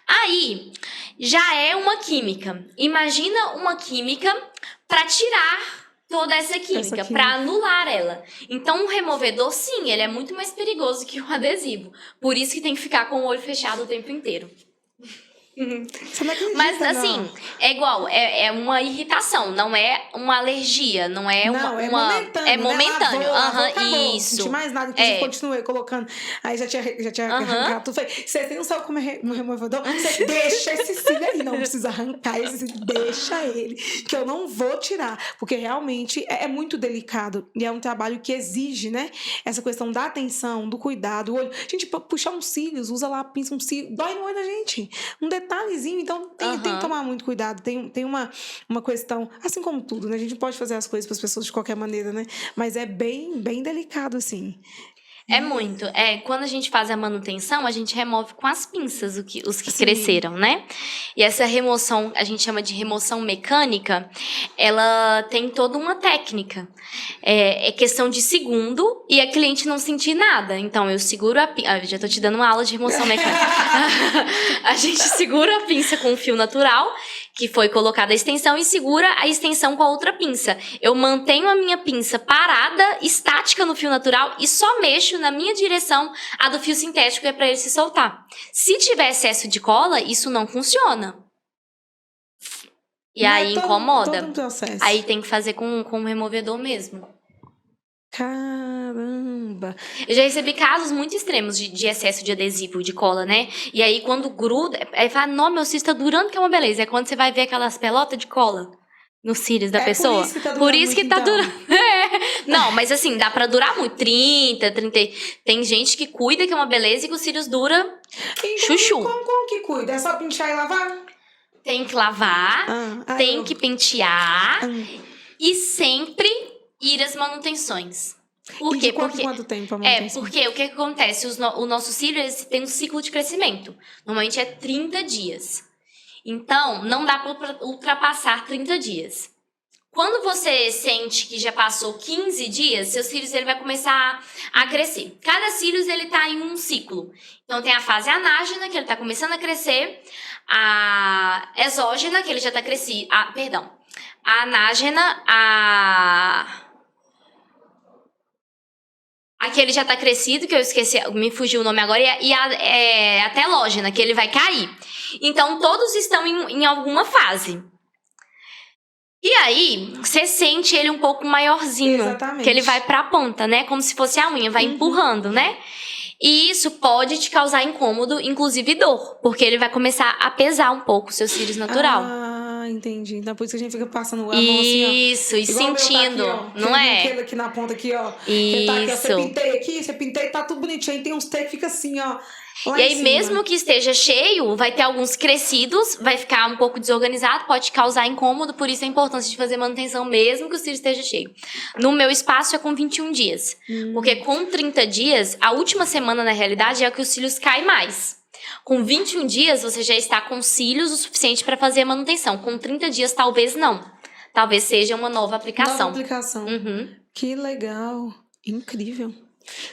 Speaker 2: Aí, já é uma química. Imagina uma química para tirar toda essa química, para anular ela. Então, um removedor, sim, ele é muito mais perigoso que um adesivo. Por isso que tem que ficar com o olho fechado o tempo inteiro. Mas assim, é igual, é uma irritação, não é uma alergia, não é uma...
Speaker 1: É momentâneo,
Speaker 2: é momentâneo.
Speaker 1: Né? Lavou,
Speaker 2: isso.
Speaker 1: Não tinha mais nada, inclusive continuei colocando. Aí já tinha arrancado tudo. Falei, você não sabe como é um removedor? Você deixa esse cílio aí, não precisa arrancar esse cílio, deixa ele, que eu não vou tirar, porque realmente é muito delicado e é um trabalho que exige, né, essa questão da atenção, do cuidado, o olho. Gente, pra puxar uns cílios, usa lá, pinça um cílio, dói no olho da gente. Um detalhezinho, então tem que tomar muito cuidado, tem uma questão, assim como tudo, né? A gente pode fazer as coisas para as pessoas de qualquer maneira, né? Mas é bem delicado, assim.
Speaker 2: É muito. Quando a gente faz a manutenção, a gente remove com as pinças os que cresceram, né? E essa remoção, a gente chama de remoção mecânica, ela tem toda uma técnica. É questão de segundo e a cliente não sentir nada. Então, eu seguro a pinça... já tô te dando uma aula de remoção mecânica. A gente segura a pinça com o fio natural, que foi colocada a extensão, e segura a extensão com a outra pinça. Eu mantenho a minha pinça parada, estática no fio natural, e só mexo na minha direção a do fio sintético, é para ele se soltar. Se tiver excesso de cola, isso não funciona. E aí incomoda.
Speaker 1: Todo um processo.
Speaker 2: Aí tem que fazer com um removedor mesmo.
Speaker 1: Caramba!
Speaker 2: Eu já recebi casos muito extremos de excesso de adesivo, de cola, né? E aí quando gruda, aí fala, não, meu cílio tá durando, que é uma beleza. É quando você vai ver aquelas pelotas de cola nos cílios da pessoa.
Speaker 1: Por isso que tá durando.
Speaker 2: Não, mas assim, dá pra durar muito. 30. Tem gente que cuida que é uma beleza e que os cílios duram chuchu.
Speaker 1: Como que cuida? É só pinchar e lavar?
Speaker 2: Tem que lavar, tem que pentear e sempre ir às manutenções. Por quê?
Speaker 1: Quanto tempo a manutenção?
Speaker 2: Porque o que acontece? O nosso cílio tem um ciclo de crescimento. Normalmente é 30 dias. Então, não dá para ultrapassar 30 dias. Quando você sente que já passou 15 dias, seus cílios ele vai começar a crescer. Cada cílios ele tá em um ciclo. Então, tem a fase anágena, que ele tá começando a crescer. A exógena, que ele já tá crescido. A anágena, aqui ele já tá crescido, que eu esqueci, me fugiu o nome agora, e a telógena, que ele vai cair. Então, todos estão em alguma fase. E aí, você sente ele um pouco maiorzinho.
Speaker 1: Exatamente.
Speaker 2: Que ele vai pra ponta, né? Como se fosse a unha, vai empurrando, né? E isso pode te causar incômodo, inclusive dor. Porque ele vai começar a pesar um pouco os seus cílios natural.
Speaker 1: Ah, entendi. Então, por isso que a gente fica passando a mão assim, ó.
Speaker 2: Isso, e sentindo,
Speaker 1: tá aqui,
Speaker 2: não é?
Speaker 1: Aquele aqui na ponta aqui, ó.
Speaker 2: Isso.
Speaker 1: Tá aqui, você pintei, tá tudo bonitinho. Aí tem uns que fica assim, ó.
Speaker 2: E aí, mesmo que esteja cheio, vai ter alguns crescidos, vai ficar um pouco desorganizado, pode causar incômodo, por isso a importância de fazer manutenção mesmo que o cílio esteja cheio. No meu espaço é com 21 dias, porque com 30 dias, a última semana na realidade é que os cílios caem mais. Com 21 dias, você já está com cílios o suficiente para fazer a manutenção. Com 30 dias, talvez não. Talvez seja uma nova aplicação.
Speaker 1: Nova aplicação. Que legal. Incrível.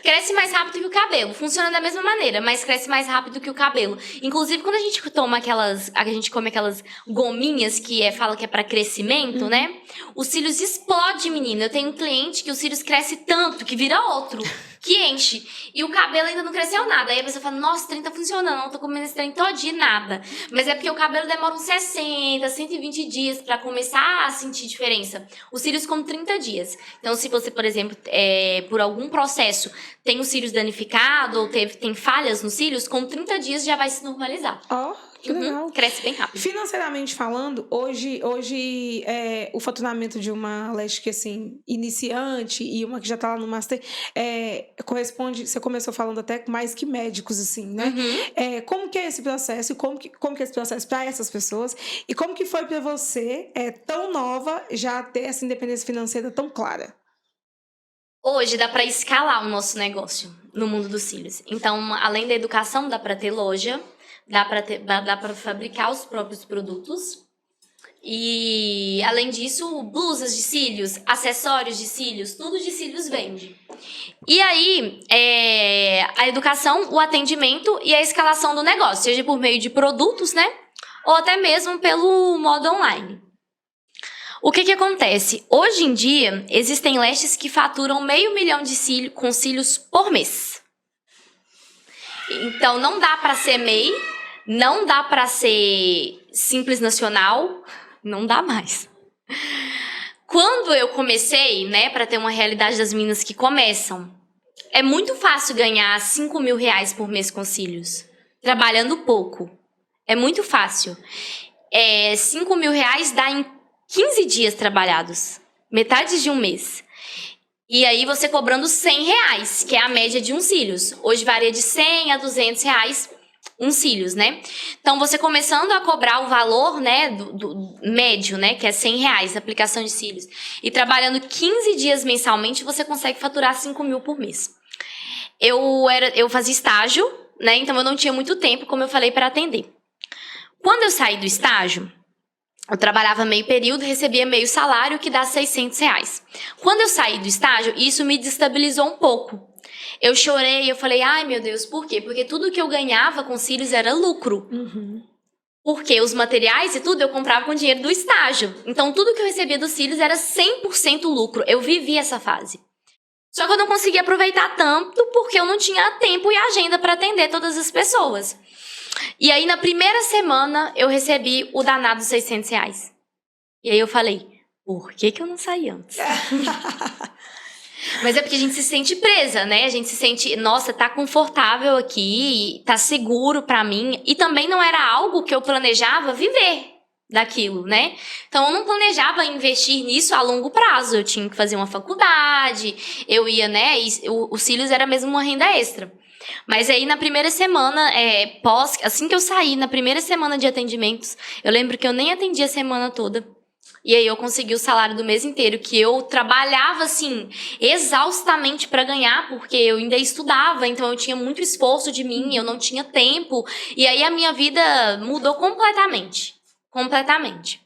Speaker 2: Cresce mais rápido que o cabelo. Funciona da mesma maneira, mas cresce mais rápido que o cabelo. Inclusive, quando a gente toma a gente come aquelas gominhas que fala que é pra crescimento, né? Os cílios explodem, menina. Eu tenho um cliente que os cílios crescem tanto que vira outro, que enche. E o cabelo ainda não cresceu nada. Aí a pessoa fala, nossa, o trem tá funcionando, não tô comendo esse trem todinho, nada. Mas é porque o cabelo demora uns 60, 120 dias pra começar a sentir diferença. Os cílios com 30 dias. Então, se você, por exemplo, por algum processo tem os cílios danificados ou tem falhas nos cílios, com 30 dias já vai se normalizar.
Speaker 1: Ó, que legal.
Speaker 2: Cresce bem rápido.
Speaker 1: Financeiramente falando, hoje o faturamento de uma elástica assim, iniciante e uma que já tá lá no master corresponde, você começou falando até mais que médicos, assim, né? Como que é esse processo e como que é esse processo para essas pessoas e como que foi para você, tão nova, já ter essa independência financeira tão clara?
Speaker 2: Hoje dá para escalar o nosso negócio no mundo dos cílios. Então, além da educação, dá para ter loja, dá para fabricar os próprios produtos. E, além disso, blusas de cílios, acessórios de cílios, tudo de cílios vende. E aí, a educação, o atendimento e a escalação do negócio, seja por meio de produtos, né? Ou até mesmo pelo modo online. O que acontece? Hoje em dia, existem lashes que faturam 500 mil de cílios com cílios por mês. Então, não dá para ser MEI, não dá para ser Simples Nacional, não dá mais. Quando eu comecei, né, para ter uma realidade das meninas que começam, é muito fácil ganhar 5 mil reais por mês com cílios, trabalhando pouco. É muito fácil. 5 mil reais dá em 15 dias trabalhados, metade de um mês. E aí você cobrando 100 reais, que é a média de um cílios. Hoje varia de 100 a 200 reais um cílios, né? Então você começando a cobrar o valor, né, do médio, né, que é 100 reais a aplicação de cílios, e trabalhando 15 dias mensalmente, você consegue faturar 5 mil por mês. Eu fazia estágio, né, então eu não tinha muito tempo, como eu falei, para atender. Quando eu saí do estágio, eu trabalhava meio período, recebia meio salário, que dá 600 reais. Quando eu saí do estágio, isso me desestabilizou um pouco. Eu chorei, eu falei, ai meu Deus, por quê? Porque tudo que eu ganhava com cílios era lucro.
Speaker 1: Uhum.
Speaker 2: Porque os materiais e tudo eu comprava com dinheiro do estágio. Então tudo que eu recebia dos cílios era 100% lucro. Eu vivi essa fase. Só que eu não conseguia aproveitar tanto porque eu não tinha tempo e agenda para atender todas as pessoas. E aí, na primeira semana, eu recebi o danado 600 reais. E aí eu falei, por que eu não saí antes? Mas é porque a gente se sente presa, né? A gente se sente, nossa, tá confortável aqui, tá seguro pra mim. E também não era algo que eu planejava viver daquilo, né? Então eu não planejava investir nisso a longo prazo. Eu tinha que fazer uma faculdade, eu ia, né? E o cílios era mesmo uma renda extra. Mas aí na primeira semana, assim que eu saí, na primeira semana de atendimentos, eu lembro que eu nem atendi a semana toda. E aí eu consegui o salário do mês inteiro, que eu trabalhava, assim, exaustamente para ganhar, porque eu ainda estudava, então eu tinha muito esforço de mim, eu não tinha tempo. E aí a minha vida mudou completamente. Completamente.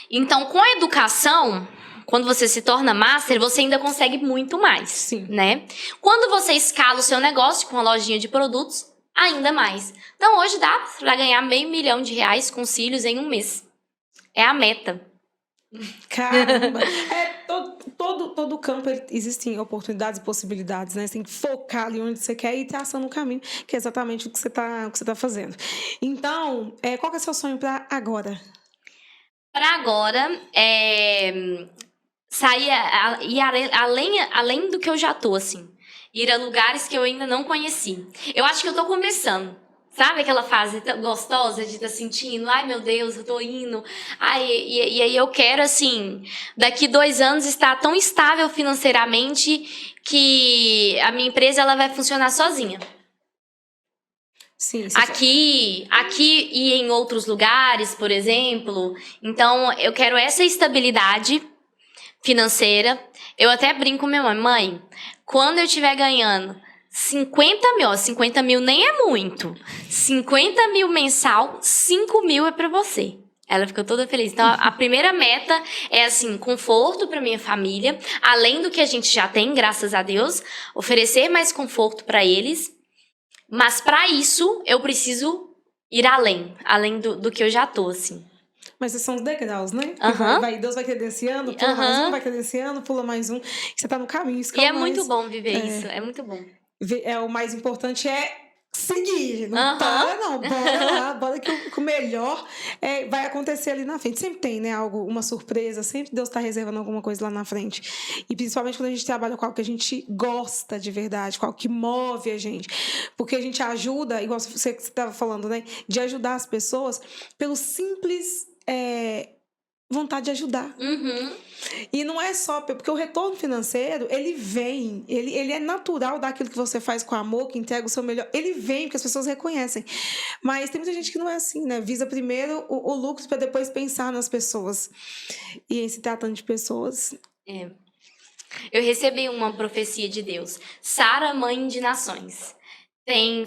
Speaker 2: Então, com a educação, quando você se torna master, você ainda consegue muito mais.
Speaker 1: Sim.
Speaker 2: Né? Quando você escala o seu negócio com uma lojinha de produtos, ainda mais. Então, hoje dá para ganhar 500 mil de reais com cílios em um mês. É a meta.
Speaker 1: Caramba! Todo campo existem oportunidades e possibilidades, né? Você tem que focar ali onde você quer e traçando um caminho, que é exatamente o que você tá fazendo. Então, qual que é o seu sonho para agora?
Speaker 2: Para agora, sair ir além do que eu já tô, assim. Ir a lugares que eu ainda não conheci. Eu acho que eu tô começando. Sabe aquela fase gostosa de estar sentindo, ai meu Deus, eu tô indo. E aí eu quero, assim, daqui 2 anos estar tão estável financeiramente que a minha empresa ela vai funcionar sozinha.
Speaker 1: Sim,
Speaker 2: aqui e em outros lugares, por exemplo. Então, eu quero essa estabilidade financeira. Eu até brinco com minha mãe, quando eu estiver ganhando 50 mil, 50 mil nem é muito. 50 mil mensal, 5 mil é pra você. Ela ficou toda feliz. Então, a primeira meta é, assim, conforto pra minha família. Além do que a gente já tem, graças a Deus. Oferecer mais conforto pra eles. Mas pra isso, eu preciso ir além do que eu já tô, assim.
Speaker 1: Mas esses são os degraus, né?
Speaker 2: Uhum.
Speaker 1: Deus vai credenciando, pula mais um, vai credenciando, pula mais um. E você tá no caminho. Isso que
Speaker 2: é muito bom viver isso, é muito bom.
Speaker 1: O mais importante é seguir, não para não, bora lá, bora que o melhor vai acontecer ali na frente. Sempre tem, né, uma surpresa, sempre Deus está reservando alguma coisa lá na frente. E principalmente quando a gente trabalha com algo que a gente gosta de verdade, com algo que move a gente. Porque a gente ajuda, igual você estava falando, né, de ajudar as pessoas pelo simples vontade de ajudar.
Speaker 2: Uhum.
Speaker 1: E não é só... Porque o retorno financeiro, ele vem. Ele é natural daquilo que você faz com amor, que entrega o seu melhor. Ele vem, porque as pessoas reconhecem. Mas tem muita gente que não é assim, né? Visa primeiro o lucro para depois pensar nas pessoas. E em se tratando de pessoas...
Speaker 2: Eu recebi uma profecia de Deus. Sara, mãe de nações.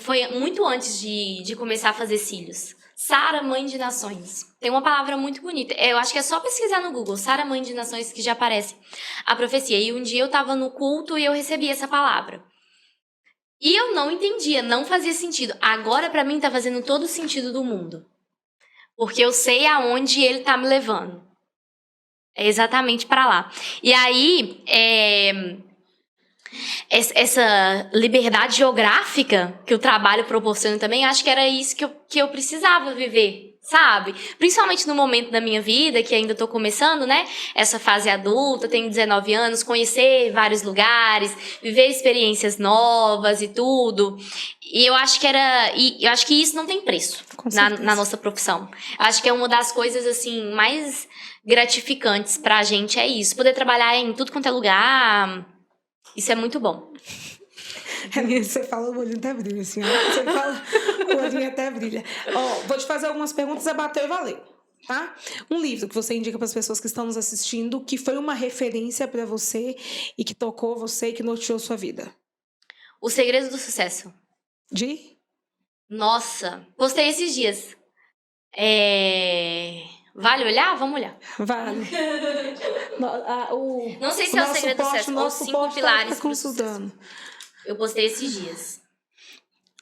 Speaker 2: Foi muito antes de começar a fazer cílios. Sara, mãe de nações. Tem uma palavra muito bonita. Eu acho que é só pesquisar no Google. Sara, mãe de nações, que já aparece a profecia. E um dia eu estava no culto e eu recebi essa palavra. E eu não entendia, não fazia sentido. Agora, para mim, tá fazendo todo o sentido do mundo. Porque eu sei aonde ele tá me levando. É exatamente para lá. E aí, essa liberdade geográfica que o trabalho proporciona também, acho que era isso que eu precisava viver, sabe? Principalmente no momento da minha vida, que ainda tô começando, né? Essa fase adulta, tenho 19 anos, conhecer vários lugares, viver experiências novas e tudo. E eu acho que isso não tem preço na nossa profissão. Eu acho que é uma das coisas, assim, mais gratificantes pra gente, é isso. Poder trabalhar em tudo quanto é lugar, isso é muito bom.
Speaker 1: Você fala, o olhinho até brilha, assim, ó. Você fala, o olhinho até brilha. Vou te fazer algumas perguntas, é bateu e valeu, tá? Um livro que você indica para as pessoas que estão nos assistindo, que foi uma referência para você e que tocou você e que norteou sua vida.
Speaker 2: O Segredo do Sucesso. Nossa, postei esses dias. Vale olhar? Vamos olhar.
Speaker 1: Vale.
Speaker 2: Não sei se é o Segredo do Sucesso ou 5 pilares
Speaker 1: tá consultando.
Speaker 2: Eu postei esses dias.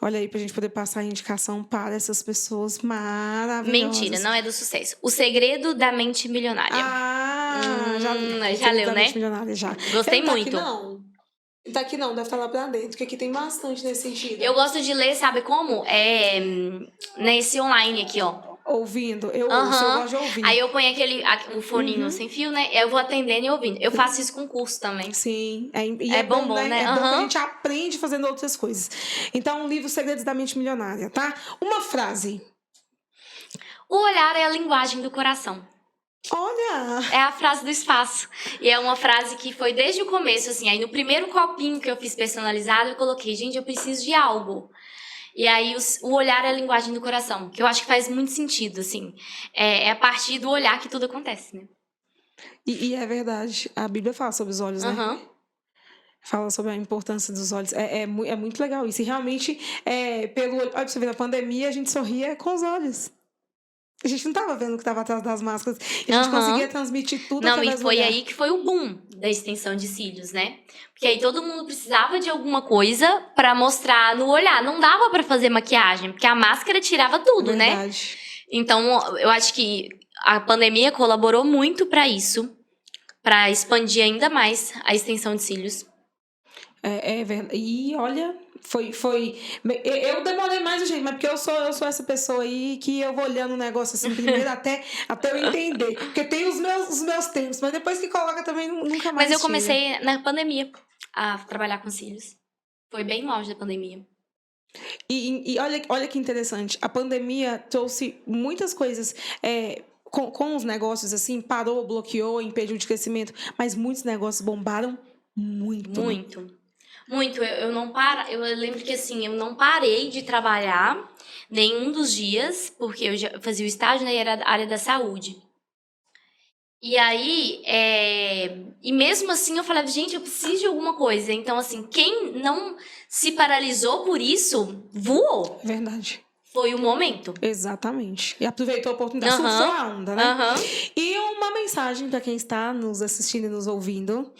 Speaker 1: Olha aí, pra gente poder passar a indicação para essas pessoas maravilhosas.
Speaker 2: Mentira, não é do sucesso. O Segredo da Mente Milionária. Já leu, né?
Speaker 1: Milionária, já.
Speaker 2: Gostei muito.
Speaker 1: Tá aqui não, deve estar lá pra dentro, porque aqui tem bastante nesse sentido.
Speaker 2: Eu gosto de ler, sabe como? Nesse online aqui, ó.
Speaker 1: Ouvindo, eu gosto de ouvir.
Speaker 2: Aí eu ponho o foninho sem fio, né? Eu vou atendendo e ouvindo. Eu faço isso com curso também.
Speaker 1: Sim, é bom, né? É bom que a gente aprende fazendo outras coisas. Então, um livro Segredos da Mente Milionária, tá? Uma frase.
Speaker 2: O olhar é a linguagem do coração.
Speaker 1: Olha!
Speaker 2: É a frase do espaço. E é uma frase que foi desde o começo, assim. Aí no primeiro copinho que eu fiz personalizado, eu coloquei, gente, eu preciso de algo. E aí o olhar é a linguagem do coração, que eu acho que faz muito sentido, assim. É a partir do olhar que tudo acontece, né?
Speaker 1: E é verdade. A Bíblia fala sobre os olhos, né? Fala sobre a importância dos olhos. É muito legal isso. E realmente, olha pra você ver, na pandemia, a gente sorria com os olhos. A gente não estava vendo o que estava atrás das máscaras. E a gente conseguia transmitir tudo através do olhar.
Speaker 2: Não, e foi aí que foi o boom da extensão de cílios, né? Porque aí todo mundo precisava de alguma coisa para mostrar no olhar. Não dava para fazer maquiagem, porque a máscara tirava tudo, né? Então, eu acho que a pandemia colaborou muito para isso. Para expandir ainda mais a extensão de cílios.
Speaker 1: É verdade. E olha... Eu demorei mais, gente, mas porque eu sou essa pessoa aí que eu vou olhando o negócio assim primeiro até eu entender. Porque tem os meus tempos, mas depois que coloca também nunca mais.
Speaker 2: Mas eu comecei na pandemia a trabalhar com cílios. Foi bem no auge da pandemia.
Speaker 1: E olha que interessante. A pandemia trouxe muitas coisas. Com os negócios assim, parou, bloqueou, impediu de crescimento, mas muitos negócios bombaram muito.
Speaker 2: Muito, eu lembro que assim, eu não parei de trabalhar nenhum dos dias, porque eu já fazia o estágio, né, e era da área da saúde. E aí, e mesmo assim eu falava, gente, eu preciso de alguma coisa. Então assim, quem não se paralisou por isso, voou.
Speaker 1: Verdade.
Speaker 2: Foi o momento.
Speaker 1: Exatamente. E aproveitou a oportunidade, surfou a onda, né? E uma mensagem para quem está nos assistindo e nos ouvindo,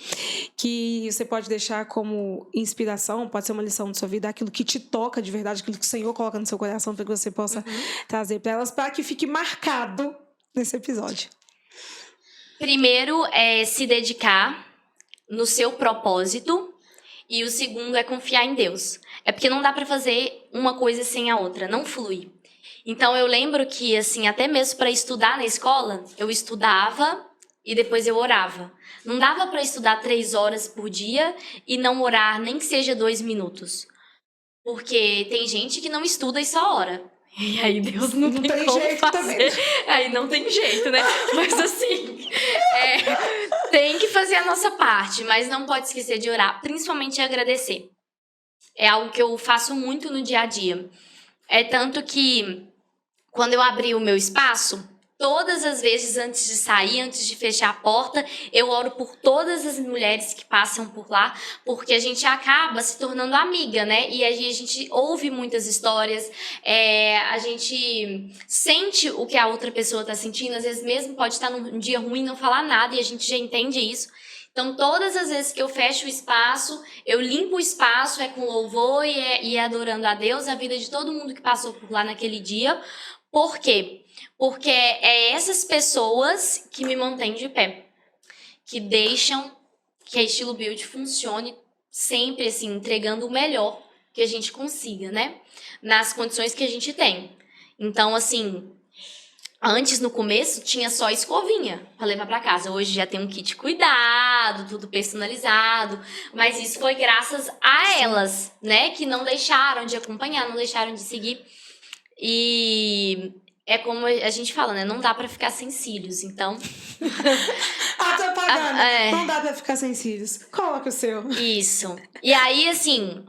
Speaker 1: que você pode deixar como inspiração, pode ser uma lição de sua vida, aquilo que te toca de verdade, aquilo que o Senhor coloca no seu coração, para que você possa trazer para elas, para que fique marcado nesse episódio.
Speaker 2: Primeiro é se dedicar no seu propósito. E o segundo é confiar em Deus. É porque não dá pra fazer uma coisa sem a outra, não flui. Então eu lembro que, assim, até mesmo para estudar na escola, eu estudava e depois eu orava. Não dava pra estudar 3 horas por dia e não orar nem que seja 2 minutos. Porque tem gente que não estuda e só ora. E aí Deus não tem como fazer. Também. Aí não tem jeito, né? Mas assim, tem que fazer a nossa parte, mas não pode esquecer de orar, principalmente agradecer. É algo que eu faço muito no dia a dia. É tanto que, quando eu abri o meu espaço, todas as vezes antes de sair, antes de fechar a porta, eu oro por todas as mulheres que passam por lá, porque a gente acaba se tornando amiga, né? E a gente ouve muitas histórias, a gente sente o que a outra pessoa tá sentindo, às vezes mesmo pode estar num dia ruim, não falar nada, e a gente já entende isso. Então, todas as vezes que eu fecho o espaço, eu limpo o espaço, com louvor e adorando a Deus, a vida de todo mundo que passou por lá naquele dia. Por quê? Porque é essas pessoas que me mantêm de pé, que deixam que a Estilo Beauty funcione sempre, assim, entregando o melhor que a gente consiga, né? Nas condições que a gente tem. Então, assim... Antes, no começo, tinha só escovinha para levar para casa. Hoje já tem um kit cuidado, tudo personalizado. Mas isso foi graças a elas, né? Que não deixaram de acompanhar, não deixaram de seguir. E é como a gente fala, né? Não dá para ficar sem cílios, então...
Speaker 1: propaganda. Não dá para ficar sem cílios. Coloca o seu.
Speaker 2: Isso. E aí, assim,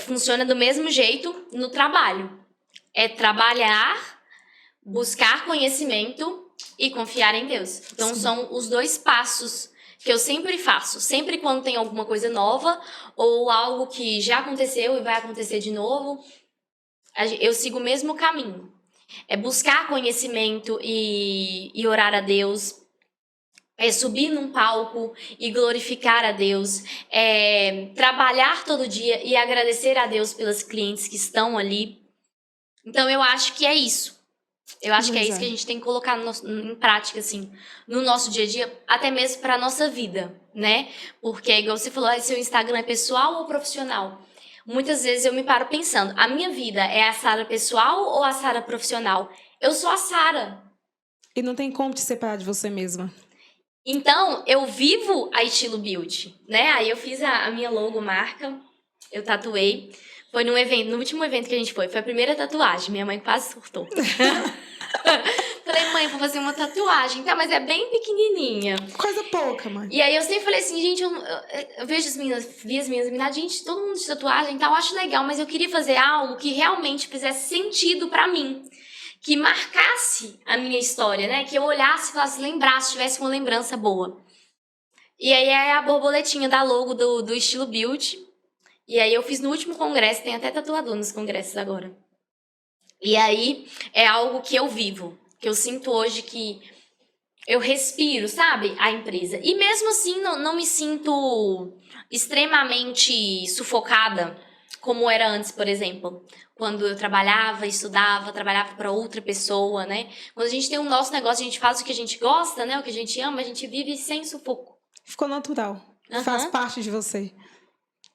Speaker 2: funciona do mesmo jeito no trabalho. É trabalhar... buscar conhecimento e confiar em Deus. Então, são os 2 passos que eu sempre faço. Sempre quando tem alguma coisa nova ou algo que já aconteceu e vai acontecer de novo, eu sigo o mesmo caminho. É buscar conhecimento e orar a Deus. É subir num palco e glorificar a Deus. É trabalhar todo dia e agradecer a Deus pelas clientes que estão ali. Então, eu acho que é isso. Eu acho que é isso que a gente tem que colocar em prática, assim, no nosso dia a dia, até mesmo para nossa vida, né? Porque, igual você falou, seu Instagram é pessoal ou profissional? Muitas vezes eu me paro pensando, a minha vida é a Sara pessoal ou a Sara profissional? Eu sou a Sara.
Speaker 1: E não tem como te separar de você mesma.
Speaker 2: Então, eu vivo a Estilo Beauty, né? Aí eu fiz a minha logomarca, eu tatuei. Foi no último evento que a gente foi a primeira tatuagem. Minha mãe quase surtou. Falei, mãe, vou fazer uma tatuagem. Tá, mas é bem pequenininha.
Speaker 1: Coisa pouca, mãe.
Speaker 2: E aí eu sempre falei assim, gente, eu vejo as minhas meninas, gente, todo mundo de tatuagem e tal, eu acho legal, mas eu queria fazer algo que realmente fizesse sentido pra mim. Que marcasse a minha história, né? Que eu olhasse, falasse, lembrasse, tivesse uma lembrança boa. E aí é a borboletinha da logo do Estilo Beauty. E aí eu fiz no último congresso, tem até tatuador nos congressos agora. E aí é algo que eu vivo, que eu sinto hoje que eu respiro, sabe? A empresa. E mesmo assim não me sinto extremamente sufocada, como era antes, por exemplo. Quando eu trabalhava, estudava, trabalhava para outra pessoa, né? Quando a gente tem o nosso negócio, a gente faz o que a gente gosta, né? O que a gente ama, a gente vive sem sufoco.
Speaker 1: Ficou natural. Faz parte de você.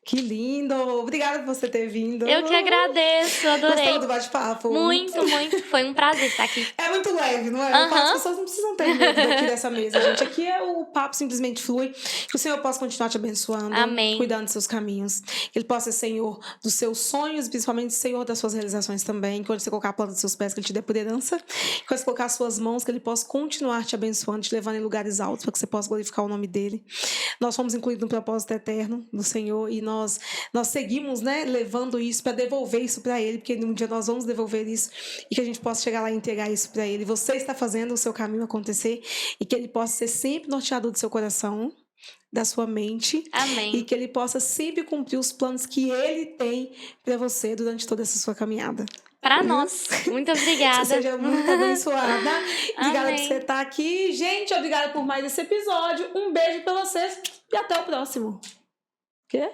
Speaker 1: Que lindo! Obrigada por você ter vindo.
Speaker 2: Eu que agradeço, adorei.
Speaker 1: Gostou do bate-papo?
Speaker 2: Muito, muito. Foi um prazer estar aqui.
Speaker 1: É muito leve, não é? As pessoas não precisam ter medo daqui dessa mesa, gente. Aqui o papo simplesmente flui. Que o Senhor possa continuar te abençoando.
Speaker 2: Amém.
Speaker 1: Cuidando dos seus caminhos. Que Ele possa ser Senhor dos seus sonhos, principalmente Senhor das suas realizações também. Que quando você colocar a planta dos seus pés, que Ele te dê por herança. Que quando você colocar as suas mãos, que Ele possa continuar te abençoando, te levando em lugares altos, para que você possa glorificar o nome dEle. Nós fomos incluídos no propósito eterno do Senhor e nós seguimos, né, levando isso para devolver isso para Ele, porque um dia nós vamos devolver isso e que a gente possa chegar lá e entregar isso para Ele. Você está fazendo o seu caminho acontecer e que Ele possa ser sempre norteador do seu coração, da sua mente.
Speaker 2: Amém.
Speaker 1: E que Ele possa sempre cumprir os planos que Ele tem para você durante toda essa sua caminhada.
Speaker 2: Para nós. Muito obrigada.
Speaker 1: Você seja muito abençoada. Obrigada
Speaker 2: Amém.
Speaker 1: por você estar aqui. Gente, obrigada por mais esse episódio. Um beijo para vocês e até o próximo. Quê?